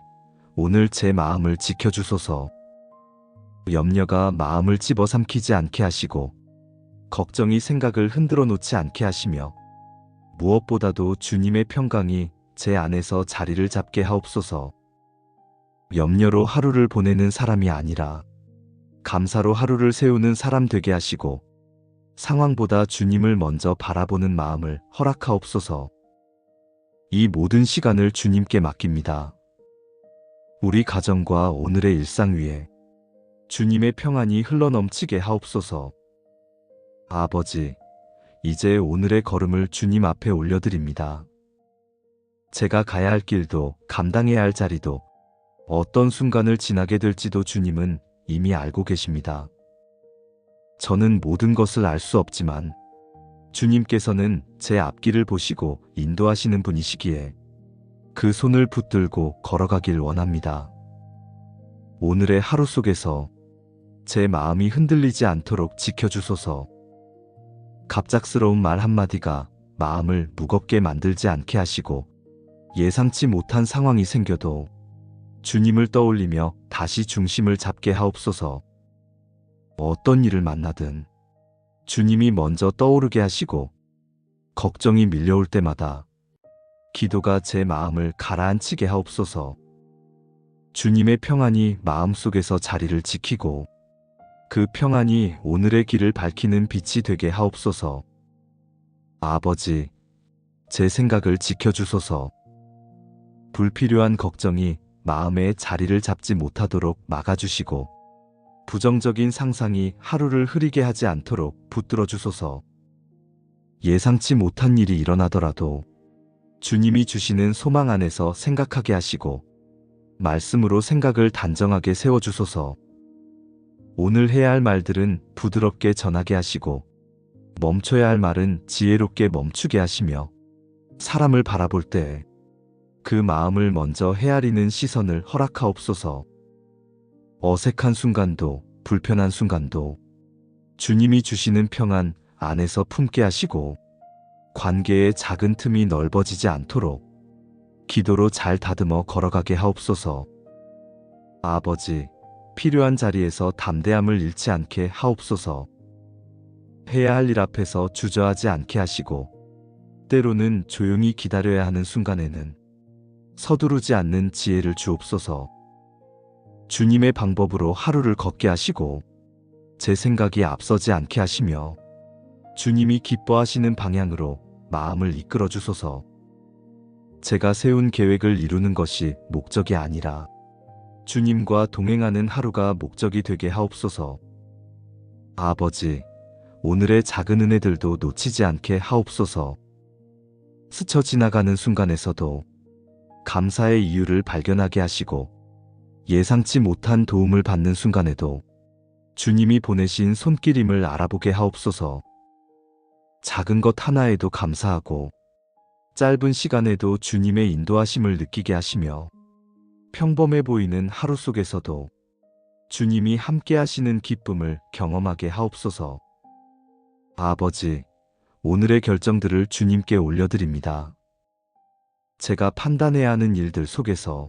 오늘 제 마음을 지켜주소서. 염려가 마음을 집어삼키지 않게 하시고 걱정이 생각을 흔들어 놓지 않게 하시며 무엇보다도 주님의 평강이 제 안에서 자리를 잡게 하옵소서. 염려로 하루를 보내는 사람이 아니라 감사로 하루를 세우는 사람 되게 하시고 상황보다 주님을 먼저 바라보는 마음을 허락하옵소서. 이 모든 시간을 주님께 맡깁니다. 우리 가정과 오늘의 일상 위에 주님의 평안이 흘러넘치게 하옵소서. 아버지, 이제 오늘의 걸음을 주님 앞에 올려드립니다. 제가 가야 할 길도 감당해야 할 자리도 어떤 순간을 지나게 될지도 주님은 이미 알고 계십니다. 저는 모든 것을 알 수 없지만 주님께서는 제 앞길을 보시고 인도하시는 분이시기에 그 손을 붙들고 걸어가길 원합니다. 오늘의 하루 속에서 제 마음이 흔들리지 않도록 지켜주소서. 갑작스러운 말 한마디가 마음을 무겁게 만들지 않게 하시고 예상치 못한 상황이 생겨도 주님을 떠올리며 다시 중심을 잡게 하옵소서. 어떤 일을 만나든 주님이 먼저 떠오르게 하시고 걱정이 밀려올 때마다 기도가 제 마음을 가라앉히게 하옵소서. 주님의 평안이 마음속에서 자리를 지키고 그 평안이 오늘의 길을 밝히는 빛이 되게 하옵소서. 아버지, 제 생각을 지켜주소서. 불필요한 걱정이 마음에 자리를 잡지 못하도록 막아주시고 부정적인 상상이 하루를 흐리게 하지 않도록 붙들어 주소서. 예상치 못한 일이 일어나더라도 주님이 주시는 소망 안에서 생각하게 하시고 말씀으로 생각을 단정하게 세워주소서. 오늘 해야 할 말들은 부드럽게 전하게 하시고 멈춰야 할 말은 지혜롭게 멈추게 하시며 사람을 바라볼 때 그 마음을 먼저 헤아리는 시선을 허락하옵소서. 어색한 순간도 불편한 순간도 주님이 주시는 평안 안에서 품게 하시고 관계의 작은 틈이 넓어지지 않도록 기도로 잘 다듬어 걸어가게 하옵소서. 아버지, 필요한 자리에서 담대함을 잃지 않게 하옵소서. 해야 할 일 앞에서 주저하지 않게 하시고 때로는 조용히 기다려야 하는 순간에는 서두르지 않는 지혜를 주옵소서. 주님의 방법으로 하루를 걷게 하시고 제 생각이 앞서지 않게 하시며 주님이 기뻐하시는 방향으로 마음을 이끌어 주소서. 제가 세운 계획을 이루는 것이 목적이 아니라 주님과 동행하는 하루가 목적이 되게 하옵소서. 아버지, 오늘의 작은 은혜들도 놓치지 않게 하옵소서. 스쳐 지나가는 순간에서도 감사의 이유를 발견하게 하시고 예상치 못한 도움을 받는 순간에도 주님이 보내신 손길임을 알아보게 하옵소서. 작은 것 하나에도 감사하고 짧은 시간에도 주님의 인도하심을 느끼게 하시며 평범해 보이는 하루 속에서도 주님이 함께 하시는 기쁨을 경험하게 하옵소서. 아버지, 오늘의 결정들을 주님께 올려드립니다. 제가 판단해야 하는 일들 속에서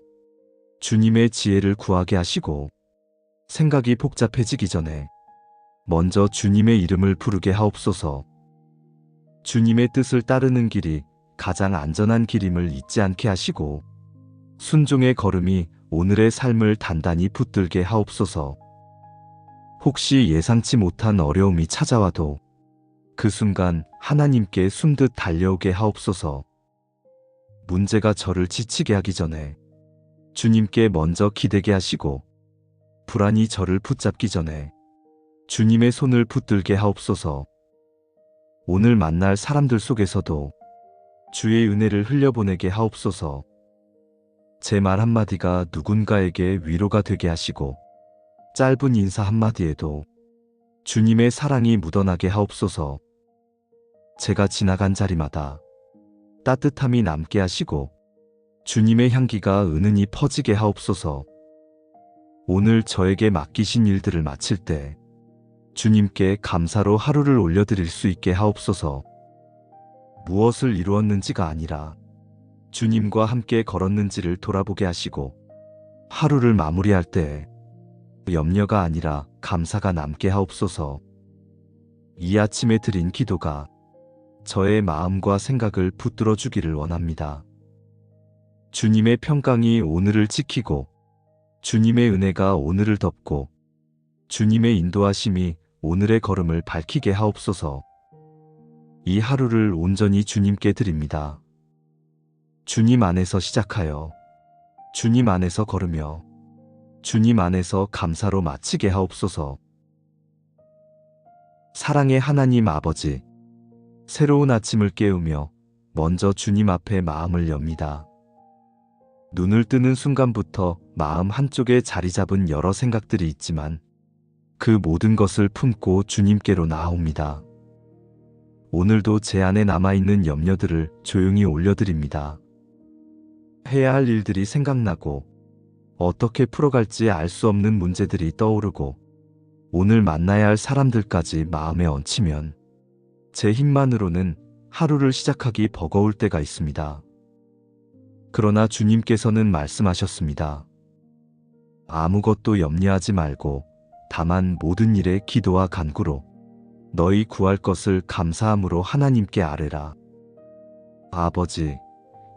주님의 지혜를 구하게 하시고 생각이 복잡해지기 전에 먼저 주님의 이름을 부르게 하옵소서. 주님의 뜻을 따르는 길이 가장 안전한 길임을 잊지 않게 하시고 순종의 걸음이 오늘의 삶을 단단히 붙들게 하옵소서. 혹시 예상치 못한 어려움이 찾아와도 그 순간 하나님께 숨듯 달려오게 하옵소서. 문제가 저를 지치게 하기 전에 주님께 먼저 기대게 하시고 불안이 저를 붙잡기 전에 주님의 손을 붙들게 하옵소서. 오늘 만날 사람들 속에서도 주의 은혜를 흘려보내게 하옵소서. 제 말 한마디가 누군가에게 위로가 되게 하시고 짧은 인사 한마디에도 주님의 사랑이 묻어나게 하옵소서. 제가 지나간 자리마다 따뜻함이 남게 하시고 주님의 향기가 은은히 퍼지게 하옵소서. 오늘 저에게 맡기신 일들을 마칠 때 주님께 감사로 하루를 올려드릴 수 있게 하옵소서. 무엇을 이루었는지가 아니라 주님과 함께 걸었는지를 돌아보게 하시고 하루를 마무리할 때 염려가 아니라 감사가 남게 하옵소서. 이 아침에 드린 기도가 저의 마음과 생각을 붙들어 주기를 원합니다. 주님의 평강이 오늘을 지키고 주님의 은혜가 오늘을 덮고 주님의 인도하심이 오늘의 걸음을 밝히게 하옵소서. 이 하루를 온전히 주님께 드립니다. 주님 안에서 시작하여 주님 안에서 걸으며 주님 안에서 감사로 마치게 하옵소서. 사랑의 하나님 아버지, 새로운 아침을 깨우며 먼저 주님 앞에 마음을 엽니다. 눈을 뜨는 순간부터 마음 한쪽에 자리 잡은 여러 생각들이 있지만 그 모든 것을 품고 주님께로 나아옵니다. 오늘도 제 안에 남아있는 염려들을 조용히 올려드립니다. 해야 할 일들이 생각나고 어떻게 풀어갈지 알 수 없는 문제들이 떠오르고 오늘 만나야 할 사람들까지 마음에 얹히면 제 힘만으로는 하루를 시작하기 버거울 때가 있습니다. 그러나 주님께서는 말씀하셨습니다. 아무것도 염려하지 말고 다만 모든 일에 기도와 간구로 너희 구할 것을 감사함으로 하나님께 아뢰라. 아버지,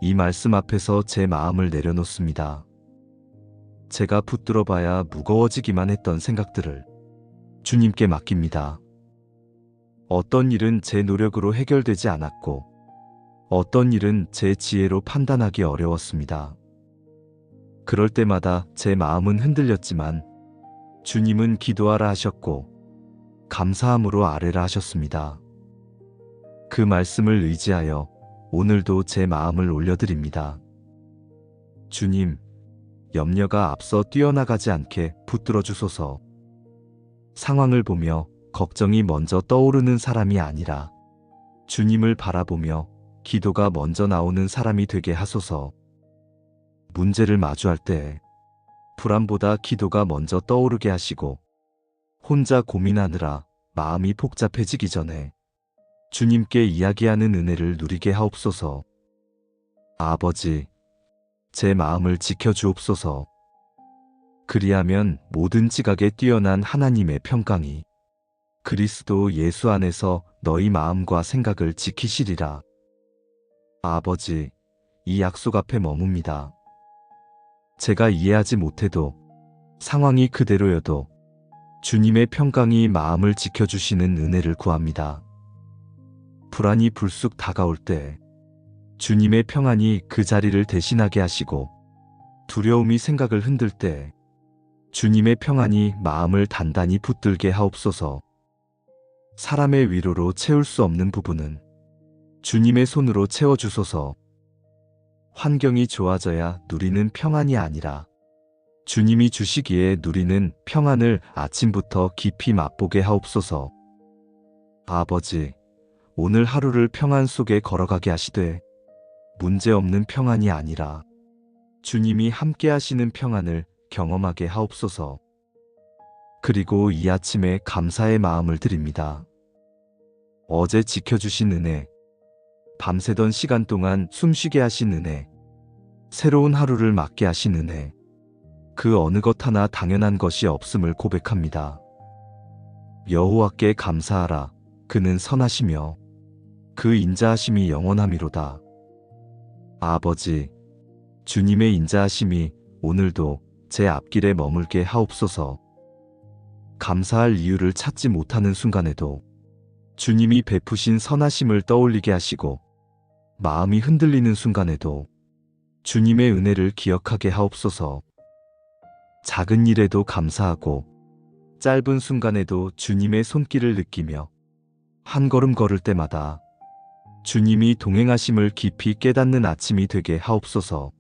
이 말씀 앞에서 제 마음을 내려놓습니다. 제가 붙들어 봐야 무거워지기만 했던 생각들을 주님께 맡깁니다. 어떤 일은 제 노력으로 해결되지 않았고 어떤 일은 제 지혜로 판단하기 어려웠습니다. 그럴 때마다 제 마음은 흔들렸지만 주님은 기도하라 하셨고 감사함으로 아뢰라 하셨습니다. 그 말씀을 의지하여 오늘도 제 마음을 올려드립니다. 주님, 염려가 앞서 뛰어나가지 않게 붙들어 주소서. 상황을 보며 걱정이 먼저 떠오르는 사람이 아니라 주님을 바라보며 기도가 먼저 나오는 사람이 되게 하소서. 문제를 마주할 때 불안보다 기도가 먼저 떠오르게 하시고 혼자 고민하느라 마음이 복잡해지기 전에 주님께 이야기하는 은혜를 누리게 하옵소서. 아버지, 제 마음을 지켜주옵소서. 그리하면 모든 지각에 뛰어난 하나님의 평강이 그리스도 예수 안에서 너희 마음과 생각을 지키시리라. 아버지, 이 약속 앞에 머뭅니다. 제가 이해하지 못해도 상황이 그대로여도 주님의 평강이 마음을 지켜주시는 은혜를 구합니다. 불안이 불쑥 다가올 때 주님의 평안이 그 자리를 대신하게 하시고, 두려움이 생각을 흔들 때 주님의 평안이 마음을 단단히 붙들게 하옵소서. 사람의 위로로 채울 수 없는 부분은 주님의 손으로 채워주소서. 환경이 좋아져야 누리는 평안이 아니라 주님이 주시기에 누리는 평안을 아침부터 깊이 맛보게 하옵소서. 아버지, 오늘 하루를 평안 속에 걸어가게 하시되 문제없는 평안이 아니라 주님이 함께 하시는 평안을 경험하게 하옵소서. 그리고 이 아침에 감사의 마음을 드립니다. 어제 지켜주신 은혜, 밤새던 시간 동안 숨쉬게 하신 은혜, 새로운 하루를 맞게 하신 은혜, 그 어느 것 하나 당연한 것이 없음을 고백합니다. 여호와께 감사하라. 그는 선하시며 그 인자하심이 영원함이로다. 아버지, 주님의 인자하심이 오늘도 제 앞길에 머물게 하옵소서. 감사할 이유를 찾지 못하는 순간에도 주님이 베푸신 선하심을 떠올리게 하시고, 마음이 흔들리는 순간에도 주님의 은혜를 기억하게 하옵소서. 작은 일에도 감사하고 짧은 순간에도 주님의 손길을 느끼며 한 걸음 걸을 때마다 주님이 동행하심을 깊이 깨닫는 아침이 되게 하옵소서.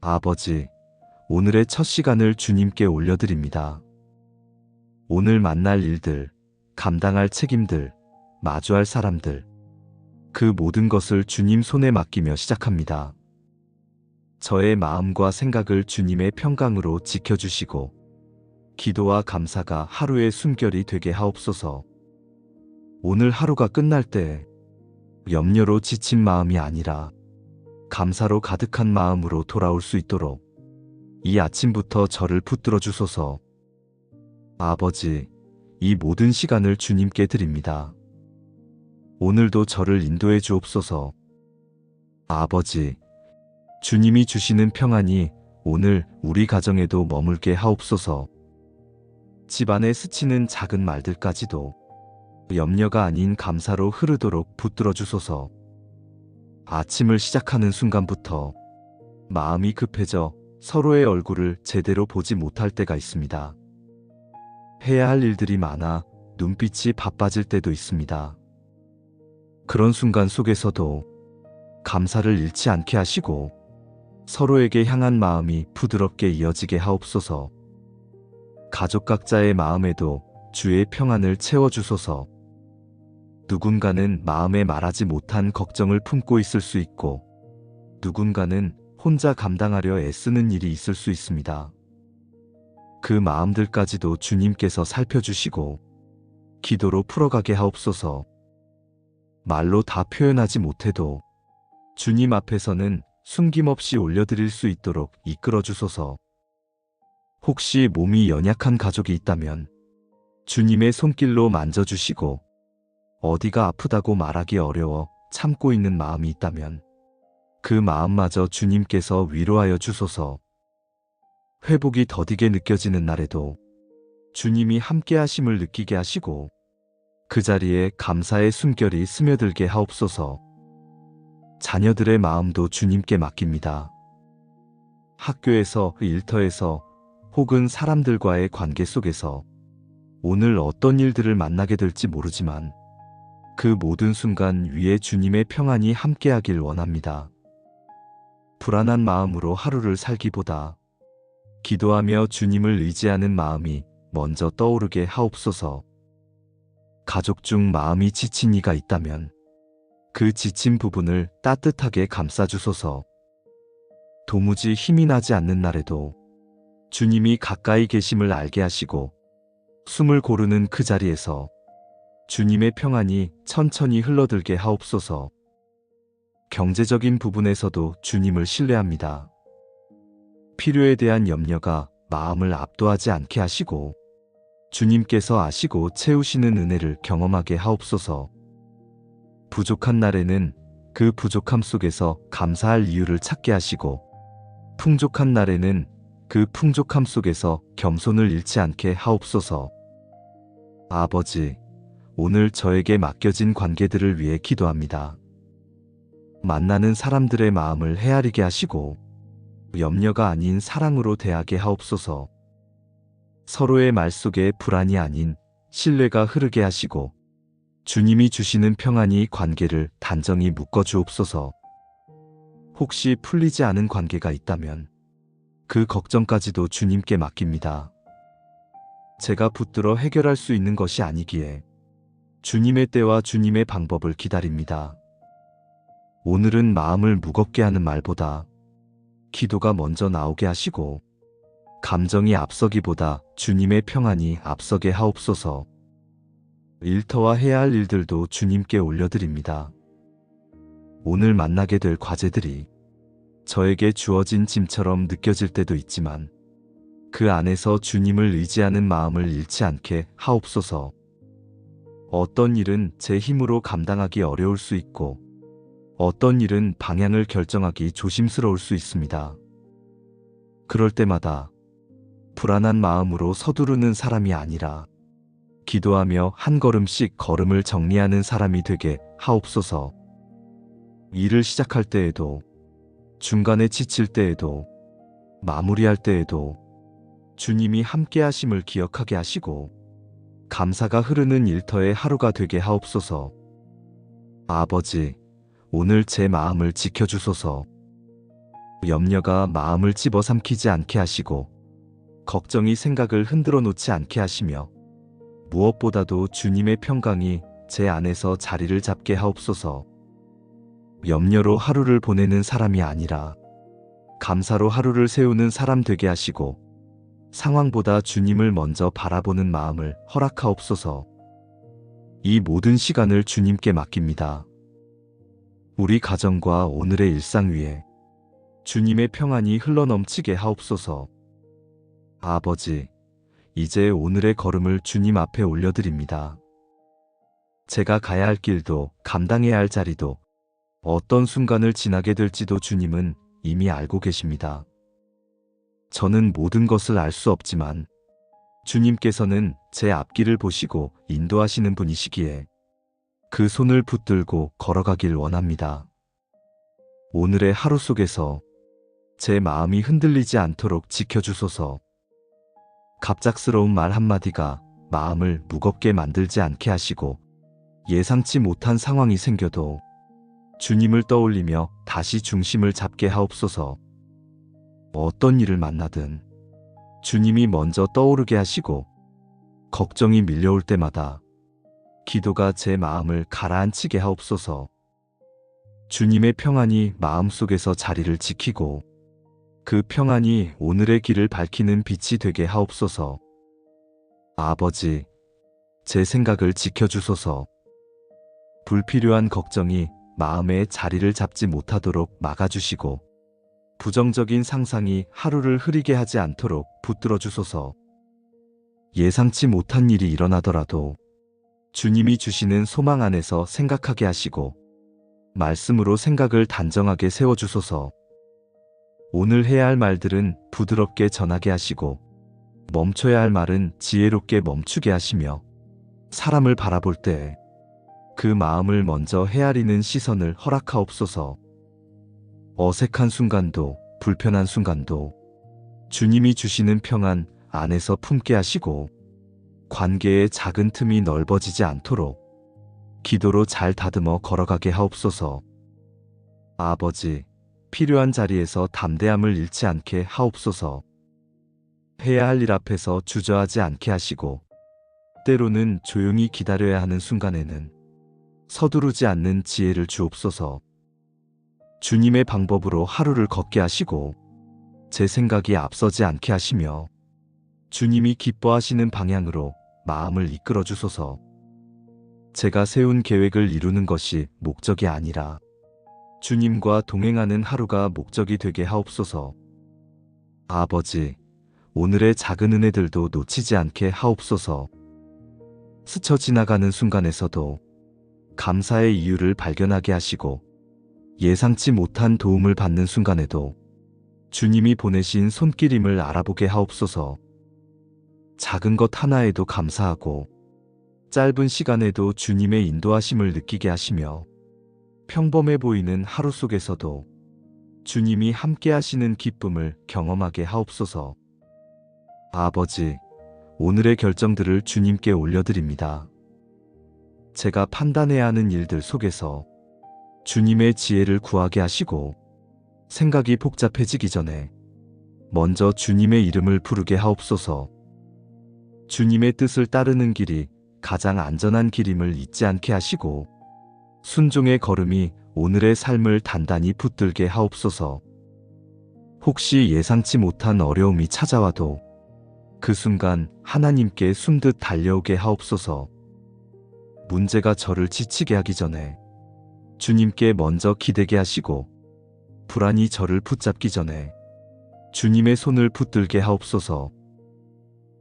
아버지, 오늘의 첫 시간을 주님께 올려드립니다. 오늘 만날 일들, 감당할 책임들, 마주할 사람들, 그 모든 것을 주님 손에 맡기며 시작합니다. 저의 마음과 생각을 주님의 평강으로 지켜주시고 기도와 감사가 하루의 숨결이 되게 하옵소서. 오늘 하루가 끝날 때 염려로 지친 마음이 아니라 감사로 가득한 마음으로 돌아올 수 있도록 이 아침부터 저를 붙들어 주소서. 아버지, 이 모든 시간을 주님께 드립니다. 오늘도 저를 인도해 주옵소서. 아버지, 주님이 주시는 평안이 오늘 우리 가정에도 머물게 하옵소서. 집안에 스치는 작은 말들까지도 염려가 아닌 감사로 흐르도록 붙들어 주소서. 아침을 시작하는 순간부터 마음이 급해져 서로의 얼굴을 제대로 보지 못할 때가 있습니다. 해야 할 일들이 많아 눈빛이 바빠질 때도 있습니다. 그런 순간 속에서도 감사를 잃지 않게 하시고 서로에게 향한 마음이 부드럽게 이어지게 하옵소서. 가족 각자의 마음에도 주의 평안을 채워주소서. 누군가는 마음에 말하지 못한 걱정을 품고 있을 수 있고, 누군가는 혼자 감당하려 애쓰는 일이 있을 수 있습니다. 그 마음들까지도 주님께서 살펴주시고 기도로 풀어가게 하옵소서. 말로 다 표현하지 못해도 주님 앞에서는 숨김없이 올려드릴 수 있도록 이끌어 주소서. 혹시 몸이 연약한 가족이 있다면 주님의 손길로 만져주시고, 어디가 아프다고 말하기 어려워 참고 있는 마음이 있다면 그 마음마저 주님께서 위로하여 주소서. 회복이 더디게 느껴지는 날에도 주님이 함께 하심을 느끼게 하시고 그 자리에 감사의 숨결이 스며들게 하옵소서. 자녀들의 마음도 주님께 맡깁니다. 학교에서, 일터에서 혹은 사람들과의 관계 속에서 오늘 어떤 일들을 만나게 될지 모르지만 그 모든 순간 위에 주님의 평안이 함께하길 원합니다. 불안한 마음으로 하루를 살기보다 기도하며 주님을 의지하는 마음이 먼저 떠오르게 하옵소서. 가족 중 마음이 지친 이가 있다면 그 지친 부분을 따뜻하게 감싸주소서. 도무지 힘이 나지 않는 날에도 주님이 가까이 계심을 알게 하시고 숨을 고르는 그 자리에서 주님의 평안이 천천히 흘러들게 하옵소서. 경제적인 부분에서도 주님을 신뢰합니다. 필요에 대한 염려가 마음을 압도하지 않게 하시고 주님께서 아시고 채우시는 은혜를 경험하게 하옵소서. 부족한 날에는 그 부족함 속에서 감사할 이유를 찾게 하시고 풍족한 날에는 그 풍족함 속에서 겸손을 잃지 않게 하옵소서. 아버지, 오늘 저에게 맡겨진 관계들을 위해 기도합니다. 만나는 사람들의 마음을 헤아리게 하시고 염려가 아닌 사랑으로 대하게 하옵소서. 서로의 말 속에 불안이 아닌 신뢰가 흐르게 하시고 주님이 주시는 평안이 관계를 단정히 묶어 주옵소서. 혹시 풀리지 않은 관계가 있다면 그 걱정까지도 주님께 맡깁니다. 제가 붙들어 해결할 수 있는 것이 아니기에 주님의 때와 주님의 방법을 기다립니다. 오늘은 마음을 무겁게 하는 말보다 기도가 먼저 나오게 하시고 감정이 앞서기보다 주님의 평안이 앞서게 하옵소서. 일터와 해야 할 일들도 주님께 올려드립니다. 오늘 만나게 될 과제들이 저에게 주어진 짐처럼 느껴질 때도 있지만 그 안에서 주님을 의지하는 마음을 잃지 않게 하옵소서. 어떤 일은 제 힘으로 감당하기 어려울 수 있고 어떤 일은 방향을 결정하기 조심스러울 수 있습니다. 그럴 때마다 불안한 마음으로 서두르는 사람이 아니라 기도하며 한 걸음씩 걸음을 정리하는 사람이 되게 하옵소서. 일을 시작할 때에도, 중간에 지칠 때에도, 마무리할 때에도 주님이 함께 하심을 기억하게 하시고 감사가 흐르는 일터의 하루가 되게 하옵소서. 아버지, 오늘 제 마음을 지켜주소서. 염려가 마음을 집어삼키지 않게 하시고 걱정이 생각을 흔들어 놓지 않게 하시며 무엇보다도 주님의 평강이 제 안에서 자리를 잡게 하옵소서. 염려로 하루를 보내는 사람이 아니라 감사로 하루를 세우는 사람 되게 하시고 상황보다 주님을 먼저 바라보는 마음을 허락하옵소서. 이 모든 시간을 주님께 맡깁니다. 우리 가정과 오늘의 일상 위에 주님의 평안이 흘러넘치게 하옵소서. 아버지, 이제 오늘의 걸음을 주님 앞에 올려드립니다. 제가 가야 할 길도 감당해야 할 자리도 어떤 순간을 지나게 될지도 주님은 이미 알고 계십니다. 저는 모든 것을 알 수 없지만 주님께서는 제 앞길을 보시고 인도하시는 분이시기에 그 손을 붙들고 걸어가길 원합니다. 오늘의 하루 속에서 제 마음이 흔들리지 않도록 지켜주소서. 갑작스러운 말 한마디가 마음을 무겁게 만들지 않게 하시고 예상치 못한 상황이 생겨도 주님을 떠올리며 다시 중심을 잡게 하옵소서. 어떤 일을 만나든 주님이 먼저 떠오르게 하시고 걱정이 밀려올 때마다 기도가 제 마음을 가라앉히게 하옵소서. 주님의 평안이 마음속에서 자리를 지키고 그 평안이 오늘의 길을 밝히는 빛이 되게 하옵소서. 아버지, 제 생각을 지켜주소서. 불필요한 걱정이 마음에 자리를 잡지 못하도록 막아주시고 부정적인 상상이 하루를 흐리게 하지 않도록 붙들어 주소서. 예상치 못한 일이 일어나더라도 주님이 주시는 소망 안에서 생각하게 하시고 말씀으로 생각을 단정하게 세워주소서. 오늘 해야 할 말들은 부드럽게 전하게 하시고 멈춰야 할 말은 지혜롭게 멈추게 하시며 사람을 바라볼 때 그 마음을 먼저 헤아리는 시선을 허락하옵소서. 어색한 순간도 불편한 순간도 주님이 주시는 평안 안에서 품게 하시고 관계의 작은 틈이 넓어지지 않도록 기도로 잘 다듬어 걸어가게 하옵소서. 아버지, 필요한 자리에서 담대함을 잃지 않게 하옵소서. 해야 할 일 앞에서 주저하지 않게 하시고 때로는 조용히 기다려야 하는 순간에는 서두르지 않는 지혜를 주옵소서. 주님의 방법으로 하루를 걷게 하시고 제 생각이 앞서지 않게 하시며 주님이 기뻐하시는 방향으로 마음을 이끌어 주소서. 제가 세운 계획을 이루는 것이 목적이 아니라 주님과 동행하는 하루가 목적이 되게 하옵소서. 아버지, 오늘의 작은 은혜들도 놓치지 않게 하옵소서. 스쳐 지나가는 순간에서도 감사의 이유를 발견하게 하시고 예상치 못한 도움을 받는 순간에도 주님이 보내신 손길임을 알아보게 하옵소서. 작은 것 하나에도 감사하고 짧은 시간에도 주님의 인도하심을 느끼게 하시며 평범해 보이는 하루 속에서도 주님이 함께 하시는 기쁨을 경험하게 하옵소서. 아버지, 오늘의 결정들을 주님께 올려드립니다. 제가 판단해야 하는 일들 속에서 주님의 지혜를 구하게 하시고 생각이 복잡해지기 전에 먼저 주님의 이름을 부르게 하옵소서. 주님의 뜻을 따르는 길이 가장 안전한 길임을 잊지 않게 하시고 순종의 걸음이 오늘의 삶을 단단히 붙들게 하옵소서. 혹시 예상치 못한 어려움이 찾아와도 그 순간 하나님께 숨듯 달려오게 하옵소서. 문제가 저를 지치게 하기 전에 주님께 먼저 기대게 하시고 불안이 저를 붙잡기 전에 주님의 손을 붙들게 하옵소서.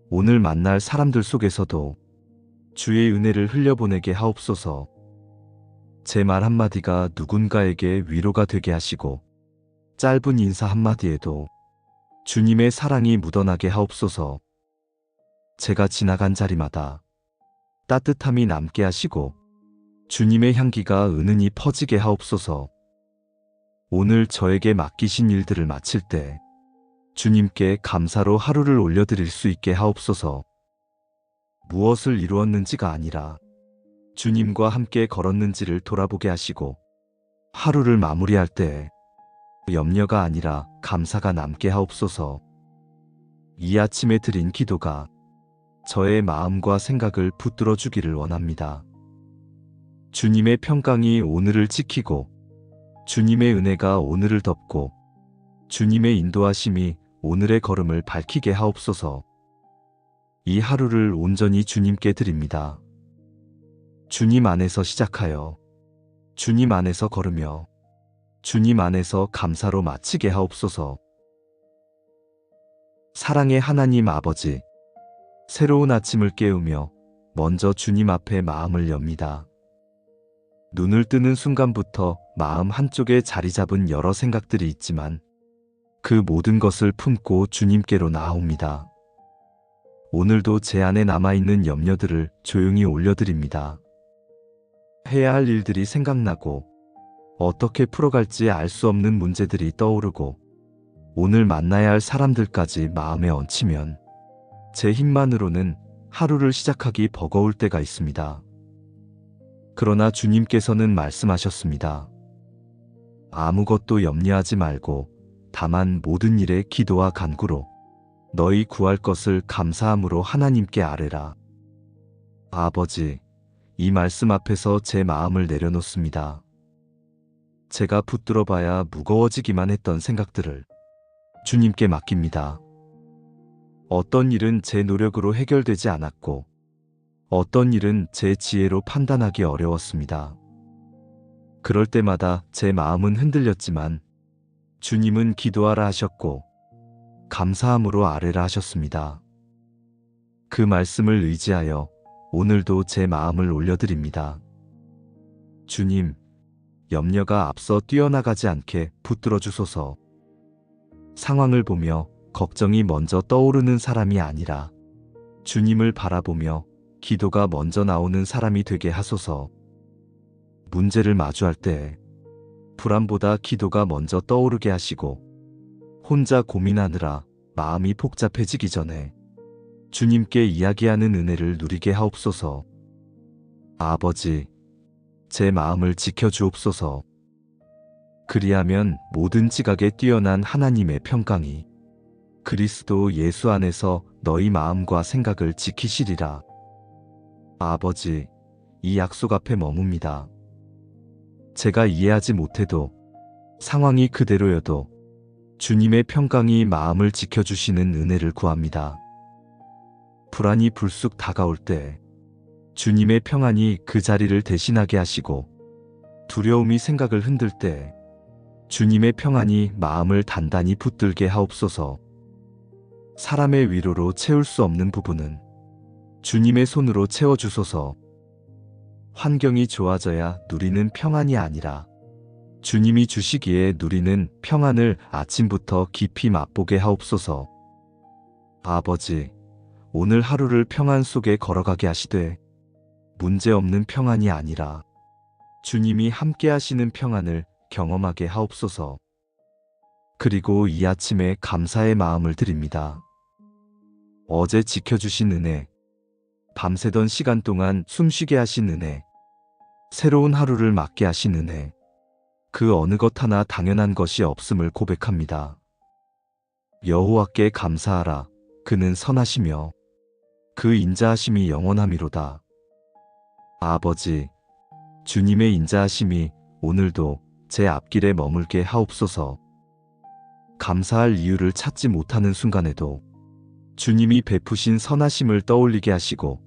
오늘 만날 사람들 속에서도 주의 은혜를 흘려보내게 하옵소서. 제 말 한마디가 누군가에게 위로가 되게 하시고 짧은 인사 한마디에도 주님의 사랑이 묻어나게 하옵소서. 제가 지나간 자리마다 따뜻함이 남게 하시고 주님의 향기가 은은히 퍼지게 하옵소서. 오늘 저에게 맡기신 일들을 마칠 때 주님께 감사로 하루를 올려드릴 수 있게 하옵소서. 무엇을 이루었는지가 아니라 주님과 함께 걸었는지를 돌아보게 하시고 하루를 마무리할 때 염려가 아니라 감사가 남게 하옵소서. 이 아침에 드린 기도가 저의 마음과 생각을 붙들어 주기를 원합니다. 주님의 평강이 오늘을 지키고 주님의 은혜가 오늘을 덮고 주님의 인도하심이 오늘의 걸음을 밝히게 하옵소서. 이 하루를 온전히 주님께 드립니다. 주님 안에서 시작하여 주님 안에서 걸으며 주님 안에서 감사로 마치게 하옵소서. 사랑의 하나님 아버지, 새로운 아침을 깨우며 먼저 주님 앞에 마음을 엽니다. 눈을 뜨는 순간부터 마음 한쪽에 자리 잡은 여러 생각들이 있지만 그 모든 것을 품고 주님께로 나아옵니다. 오늘도 제 안에 남아있는 염려들을 조용히 올려드립니다. 해야 할 일들이 생각나고 어떻게 풀어갈지 알 수 없는 문제들이 떠오르고 오늘 만나야 할 사람들까지 마음에 얹히면 제 힘만으로는 하루를 시작하기 버거울 때가 있습니다. 그러나 주님께서는 말씀하셨습니다. 아무것도 염려하지 말고 다만 모든 일에 기도와 간구로 너희 구할 것을 감사함으로 하나님께 아뢰라. 아버지, 이 말씀 앞에서 제 마음을 내려놓습니다. 제가 붙들어 봐야 무거워지기만 했던 생각들을 주님께 맡깁니다. 어떤 일은 제 노력으로 해결되지 않았고 어떤 일은 제 지혜로 판단하기 어려웠습니다. 그럴 때마다 제 마음은 흔들렸지만 주님은 기도하라 하셨고 감사함으로 아뢰라 하셨습니다. 그 말씀을 의지하여 오늘도 제 마음을 올려드립니다. 주님, 염려가 앞서 뛰어나가지 않게 붙들어 주소서. 상황을 보며 걱정이 먼저 떠오르는 사람이 아니라 주님을 바라보며 기도가 먼저 나오는 사람이 되게 하소서. 문제를 마주할 때 불안보다 기도가 먼저 떠오르게 하시고 혼자 고민하느라 마음이 복잡해지기 전에 주님께 이야기하는 은혜를 누리게 하옵소서. 아버지, 제 마음을 지켜주옵소서. 그리하면 모든 지각에 뛰어난 하나님의 평강이 그리스도 예수 안에서 너희 마음과 생각을 지키시리라. 아버지, 이 약속 앞에 머뭅니다. 제가 이해하지 못해도 상황이 그대로여도 주님의 평강이 마음을 지켜주시는 은혜를 구합니다. 불안이 불쑥 다가올 때 주님의 평안이 그 자리를 대신하게 하시고, 두려움이 생각을 흔들 때 주님의 평안이 마음을 단단히 붙들게 하옵소서. 사람의 위로로 채울 수 없는 부분은 주님의 손으로 채워주소서. 환경이 좋아져야 누리는 평안이 아니라 주님이 주시기에 누리는 평안을 아침부터 깊이 맛보게 하옵소서. 아버지, 오늘 하루를 평안 속에 걸어가게 하시되 문제없는 평안이 아니라 주님이 함께 하시는 평안을 경험하게 하옵소서. 그리고 이 아침에 감사의 마음을 드립니다. 어제 지켜주신 은혜, 밤새던 시간 동안 숨쉬게 하신 은혜, 새로운 하루를 맞게 하신 은혜, 그 어느 것 하나 당연한 것이 없음을 고백합니다. 여호와께 감사하라. 그는 선하시며 그 인자하심이 영원함이로다. 아버지, 주님의 인자하심이 오늘도 제 앞길에 머물게 하옵소서. 감사할 이유를 찾지 못하는 순간에도 주님이 베푸신 선하심을 떠올리게 하시고,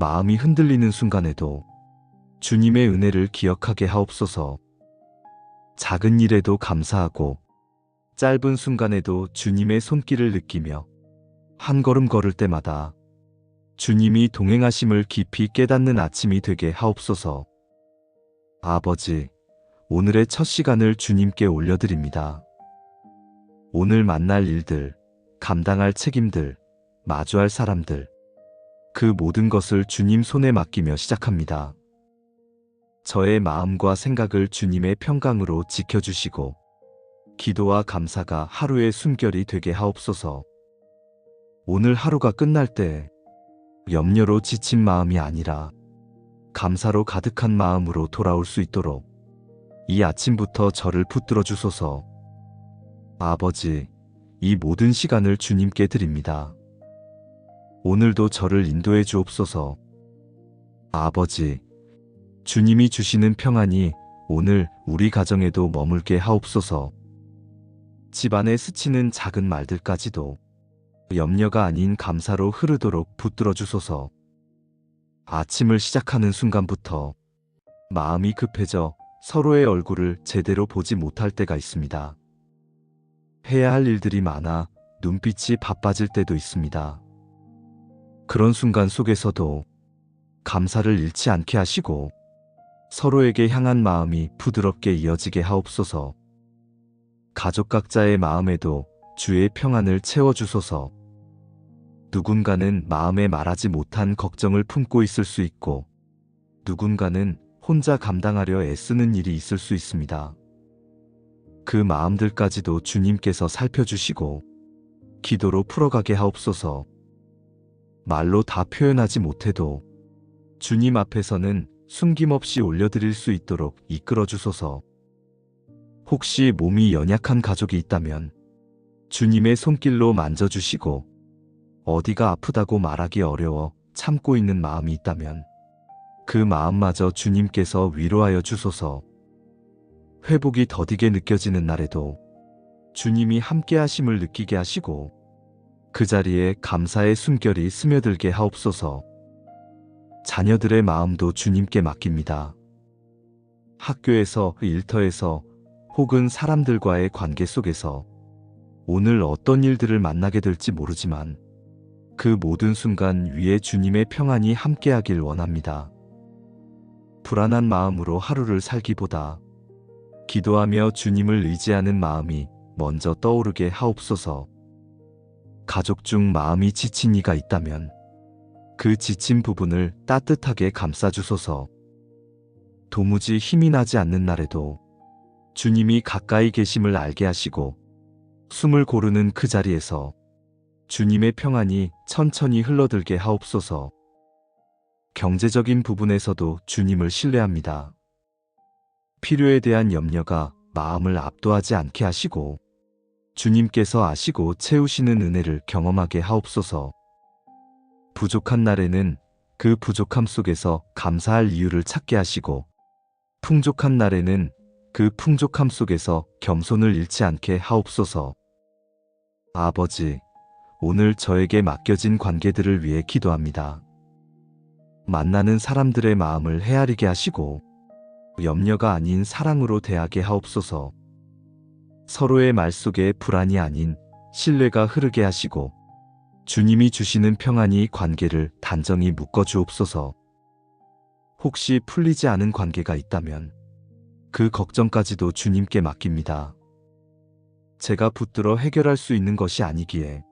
마음이 흔들리는 순간에도 주님의 은혜를 기억하게 하옵소서. 작은 일에도 감사하고 짧은 순간에도 주님의 손길을 느끼며 한 걸음 걸을 때마다 주님이 동행하심을 깊이 깨닫는 아침이 되게 하옵소서. 아버지, 오늘의 첫 시간을 주님께 올려드립니다. 오늘 만날 일들, 감당할 책임들, 마주할 사람들, 그 모든 것을 주님 손에 맡기며 시작합니다. 저의 마음과 생각을 주님의 평강으로 지켜주시고 기도와 감사가 하루의 숨결이 되게 하옵소서. 오늘 하루가 끝날 때 염려로 지친 마음이 아니라 감사로 가득한 마음으로 돌아올 수 있도록 이 아침부터 저를 붙들어 주소서. 아버지, 이 모든 시간을 주님께 드립니다. 오늘도 저를 인도해 주옵소서. 아버지, 주님이 주시는 평안이 오늘 우리 가정에도 머물게 하옵소서. 집안에 스치는 작은 말들까지도 염려가 아닌 감사로 흐르도록 붙들어 주소서. 아침을 시작하는 순간부터 마음이 급해져 서로의 얼굴을 제대로 보지 못할 때가 있습니다. 해야 할 일들이 많아 눈빛이 바빠질 때도 있습니다. 그런 순간 속에서도 감사를 잃지 않게 하시고 서로에게 향한 마음이 부드럽게 이어지게 하옵소서. 가족 각자의 마음에도 주의 평안을 채워주소서. 누군가는 마음에 말하지 못한 걱정을 품고 있을 수 있고, 누군가는 혼자 감당하려 애쓰는 일이 있을 수 있습니다. 그 마음들까지도 주님께서 살펴주시고 기도로 풀어가게 하옵소서. 말로 다 표현하지 못해도 주님 앞에서는 숨김없이 올려드릴 수 있도록 이끌어 주소서. 혹시 몸이 연약한 가족이 있다면 주님의 손길로 만져주시고, 어디가 아프다고 말하기 어려워 참고 있는 마음이 있다면 그 마음마저 주님께서 위로하여 주소서. 회복이 더디게 느껴지는 날에도 주님이 함께 하심을 느끼게 하시고 그 자리에 감사의 숨결이 스며들게 하옵소서. 자녀들의 마음도 주님께 맡깁니다. 학교에서, 일터에서, 혹은 사람들과의 관계 속에서 오늘 어떤 일들을 만나게 될지 모르지만 그 모든 순간 위에 주님의 평안이 함께하길 원합니다. 불안한 마음으로 하루를 살기보다 기도하며 주님을 의지하는 마음이 먼저 떠오르게 하옵소서. 가족 중 마음이 지친 이가 있다면 그 지친 부분을 따뜻하게 감싸주소서. 도무지 힘이 나지 않는 날에도 주님이 가까이 계심을 알게 하시고 숨을 고르는 그 자리에서 주님의 평안이 천천히 흘러들게 하옵소서. 경제적인 부분에서도 주님을 신뢰합니다. 필요에 대한 염려가 마음을 압도하지 않게 하시고 주님께서 아시고 채우시는 은혜를 경험하게 하옵소서. 부족한 날에는 그 부족함 속에서 감사할 이유를 찾게 하시고 풍족한 날에는 그 풍족함 속에서 겸손을 잃지 않게 하옵소서. 아버지, 오늘 저에게 맡겨진 관계들을 위해 기도합니다. 만나는 사람들의 마음을 헤아리게 하시고 염려가 아닌 사랑으로 대하게 하옵소서. 서로의 말 속에 불안이 아닌 신뢰가 흐르게 하시고 주님이 주시는 평안이 관계를 단정히 묶어 주옵소서. 혹시 풀리지 않은 관계가 있다면 그 걱정까지도 주님께 맡깁니다. 제가 붙들어 해결할 수 있는 것이 아니기에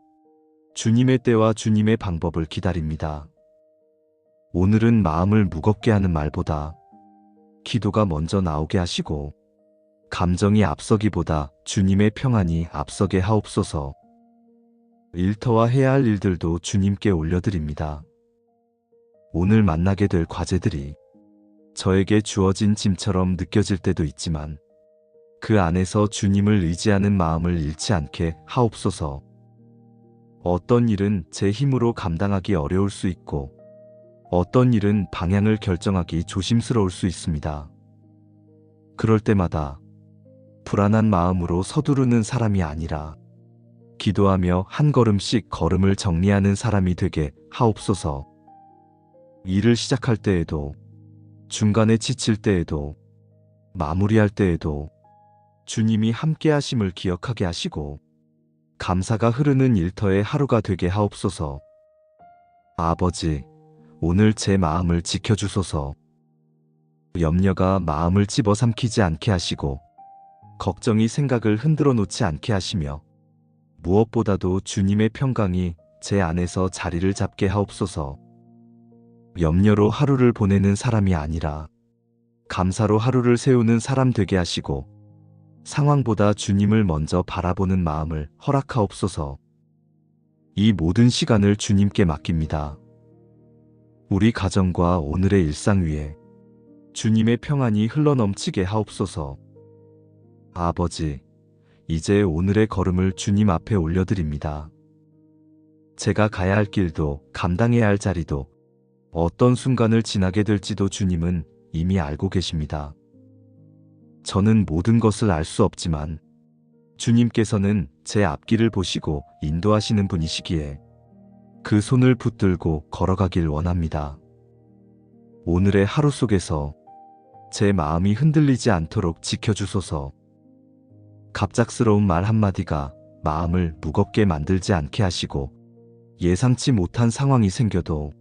주님의 때와 주님의 방법을 기다립니다. 오늘은 마음을 무겁게 하는 말보다 기도가 먼저 나오게 하시고 감정이 앞서기보다 주님의 평안이 앞서게 하옵소서. 일터와 해야 할 일들도 주님께 올려드립니다. 오늘 만나게 될 과제들이 저에게 주어진 짐처럼 느껴질 때도 있지만 그 안에서 주님을 의지하는 마음을 잃지 않게 하옵소서. 어떤 일은 제 힘으로 감당하기 어려울 수 있고 어떤 일은 방향을 결정하기 조심스러울 수 있습니다. 그럴 때마다 불안한 마음으로 서두르는 사람이 아니라 기도하며 한 걸음씩 걸음을 정리하는 사람이 되게 하옵소서. 일을 시작할 때에도 중간에 지칠 때에도 마무리할 때에도 주님이 함께 하심을 기억하게 하시고 감사가 흐르는 일터의 하루가 되게 하옵소서. 아버지, 오늘 제 마음을 지켜주소서. 염려가 마음을 집어삼키지 않게 하시고 걱정이 생각을 흔들어 놓지 않게 하시며 무엇보다도 주님의 평강이 제 안에서 자리를 잡게 하옵소서. 염려로 하루를 보내는 사람이 아니라 감사로 하루를 세우는 사람 되게 하시고 상황보다 주님을 먼저 바라보는 마음을 허락하옵소서. 이 모든 시간을 주님께 맡깁니다. 우리 가정과 오늘의 일상 위에 주님의 평안이 흘러넘치게 하옵소서. 아버지, 이제 오늘의 걸음을 주님 앞에 올려드립니다. 제가 가야 할 길도 감당해야 할 자리도 어떤 순간을 지나게 될지도 주님은 이미 알고 계십니다. 저는 모든 것을 알 수 없지만 주님께서는 제 앞길을 보시고 인도하시는 분이시기에 그 손을 붙들고 걸어가길 원합니다. 오늘의 하루 속에서 제 마음이 흔들리지 않도록 지켜주소서. 갑작스러운 말 한마디가 마음을 무겁게 만들지 않게 하시고 예상치 못한 상황이 생겨도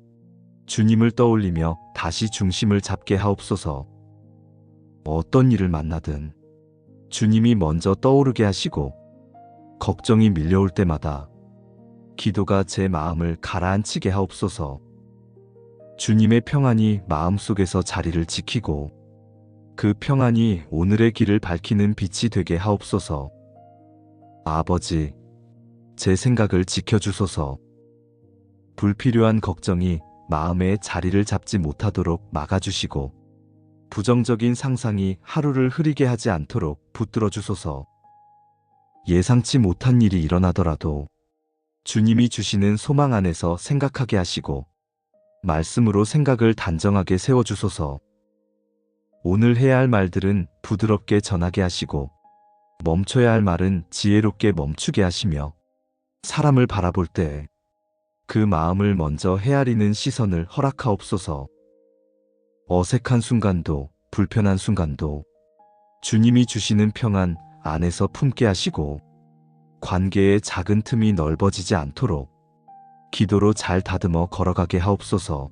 주님을 떠올리며 다시 중심을 잡게 하옵소서. 어떤 일을 만나든 주님이 먼저 떠오르게 하시고 걱정이 밀려올 때마다 기도가 제 마음을 가라앉히게 하옵소서. 주님의 평안이 마음속에서 자리를 지키고 그 평안이 오늘의 길을 밝히는 빛이 되게 하옵소서. 아버지, 제 생각을 지켜주소서. 불필요한 걱정이 마음에 자리를 잡지 못하도록 막아주시고 부정적인 상상이 하루를 흐리게 하지 않도록 붙들어 주소서. 예상치 못한 일이 일어나더라도 주님이 주시는 소망 안에서 생각하게 하시고 말씀으로 생각을 단정하게 세워주소서. 오늘 해야 할 말들은 부드럽게 전하게 하시고 멈춰야 할 말은 지혜롭게 멈추게 하시며 사람을 바라볼 때 그 마음을 먼저 헤아리는 시선을 허락하옵소서. 어색한 순간도 불편한 순간도 주님이 주시는 평안 안에서 품게 하시고 관계의 작은 틈이 넓어지지 않도록 기도로 잘 다듬어 걸어가게 하옵소서.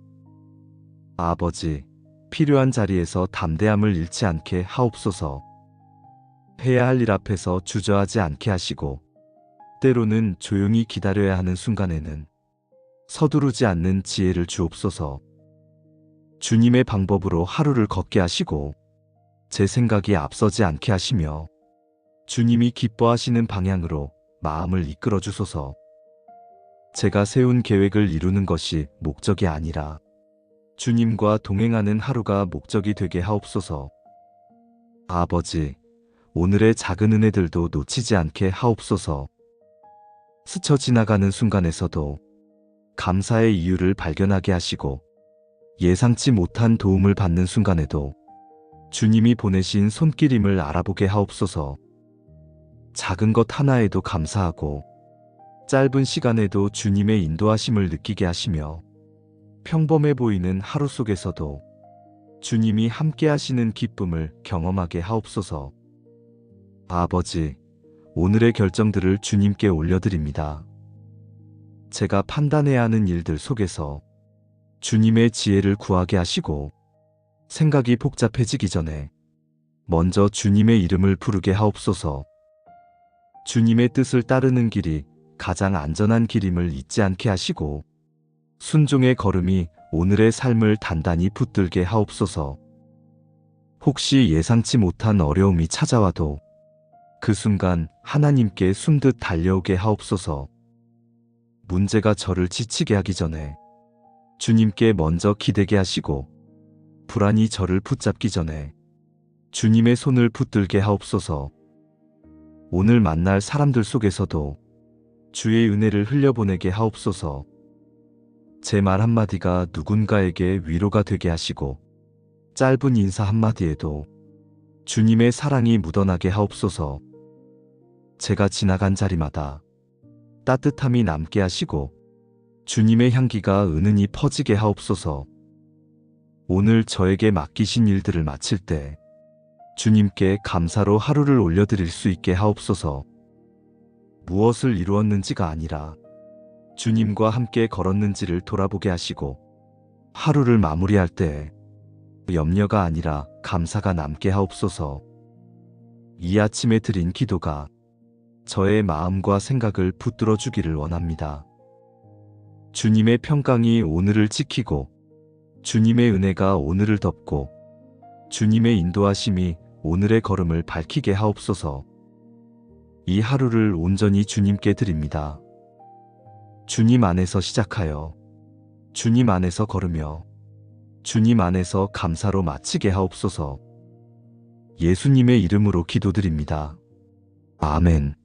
아버지, 필요한 자리에서 담대함을 잃지 않게 하옵소서. 해야 할 일 앞에서 주저하지 않게 하시고 때로는 조용히 기다려야 하는 순간에는 서두르지 않는 지혜를 주옵소서. 주님의 방법으로 하루를 걷게 하시고 제 생각이 앞서지 않게 하시며 주님이 기뻐하시는 방향으로 마음을 이끌어 주소서. 제가 세운 계획을 이루는 것이 목적이 아니라 주님과 동행하는 하루가 목적이 되게 하옵소서. 아버지, 오늘의 작은 은혜들도 놓치지 않게 하옵소서. 스쳐 지나가는 순간에서도 감사의 이유를 발견하게 하시고 예상치 못한 도움을 받는 순간에도 주님이 보내신 손길임을 알아보게 하옵소서. 작은 것 하나에도 감사하고 짧은 시간에도 주님의 인도하심을 느끼게 하시며 평범해 보이는 하루 속에서도 주님이 함께 하시는 기쁨을 경험하게 하옵소서. 아버지, 오늘의 결정들을 주님께 올려드립니다. 제가 판단해야 하는 일들 속에서 주님의 지혜를 구하게 하시고 생각이 복잡해지기 전에 먼저 주님의 이름을 부르게 하옵소서. 주님의 뜻을 따르는 길이 가장 안전한 길임을 잊지 않게 하시고 순종의 걸음이 오늘의 삶을 단단히 붙들게 하옵소서. 혹시 예상치 못한 어려움이 찾아와도 그 순간 하나님께 숨듯 달려오게 하옵소서. 문제가 저를 지치게 하기 전에 주님께 먼저 기대게 하시고 불안이 저를 붙잡기 전에 주님의 손을 붙들게 하옵소서. 오늘 만날 사람들 속에서도 주의 은혜를 흘려보내게 하옵소서. 제 말 한마디가 누군가에게 위로가 되게 하시고 짧은 인사 한마디에도 주님의 사랑이 묻어나게 하옵소서. 제가 지나간 자리마다 따뜻함이 남게 하시고 주님의 향기가 은은히 퍼지게 하옵소서. 오늘 저에게 맡기신 일들을 마칠 때 주님께 감사로 하루를 올려드릴 수 있게 하옵소서. 무엇을 이루었는지가 아니라 주님과 함께 걸었는지를 돌아보게 하시고 하루를 마무리할 때 염려가 아니라 감사가 남게 하옵소서. 이 아침에 드린 기도가 저의 마음과 생각을 붙들어 주기를 원합니다. 주님의 평강이 오늘을 지키고 주님의 은혜가 오늘을 덮고 주님의 인도하심이 오늘의 걸음을 밝히게 하옵소서. 이 하루를 온전히 주님께 드립니다. 주님 안에서 시작하여 주님 안에서 걸으며 주님 안에서 감사로 마치게 하옵소서. 예수님의 이름으로 기도드립니다. 아멘.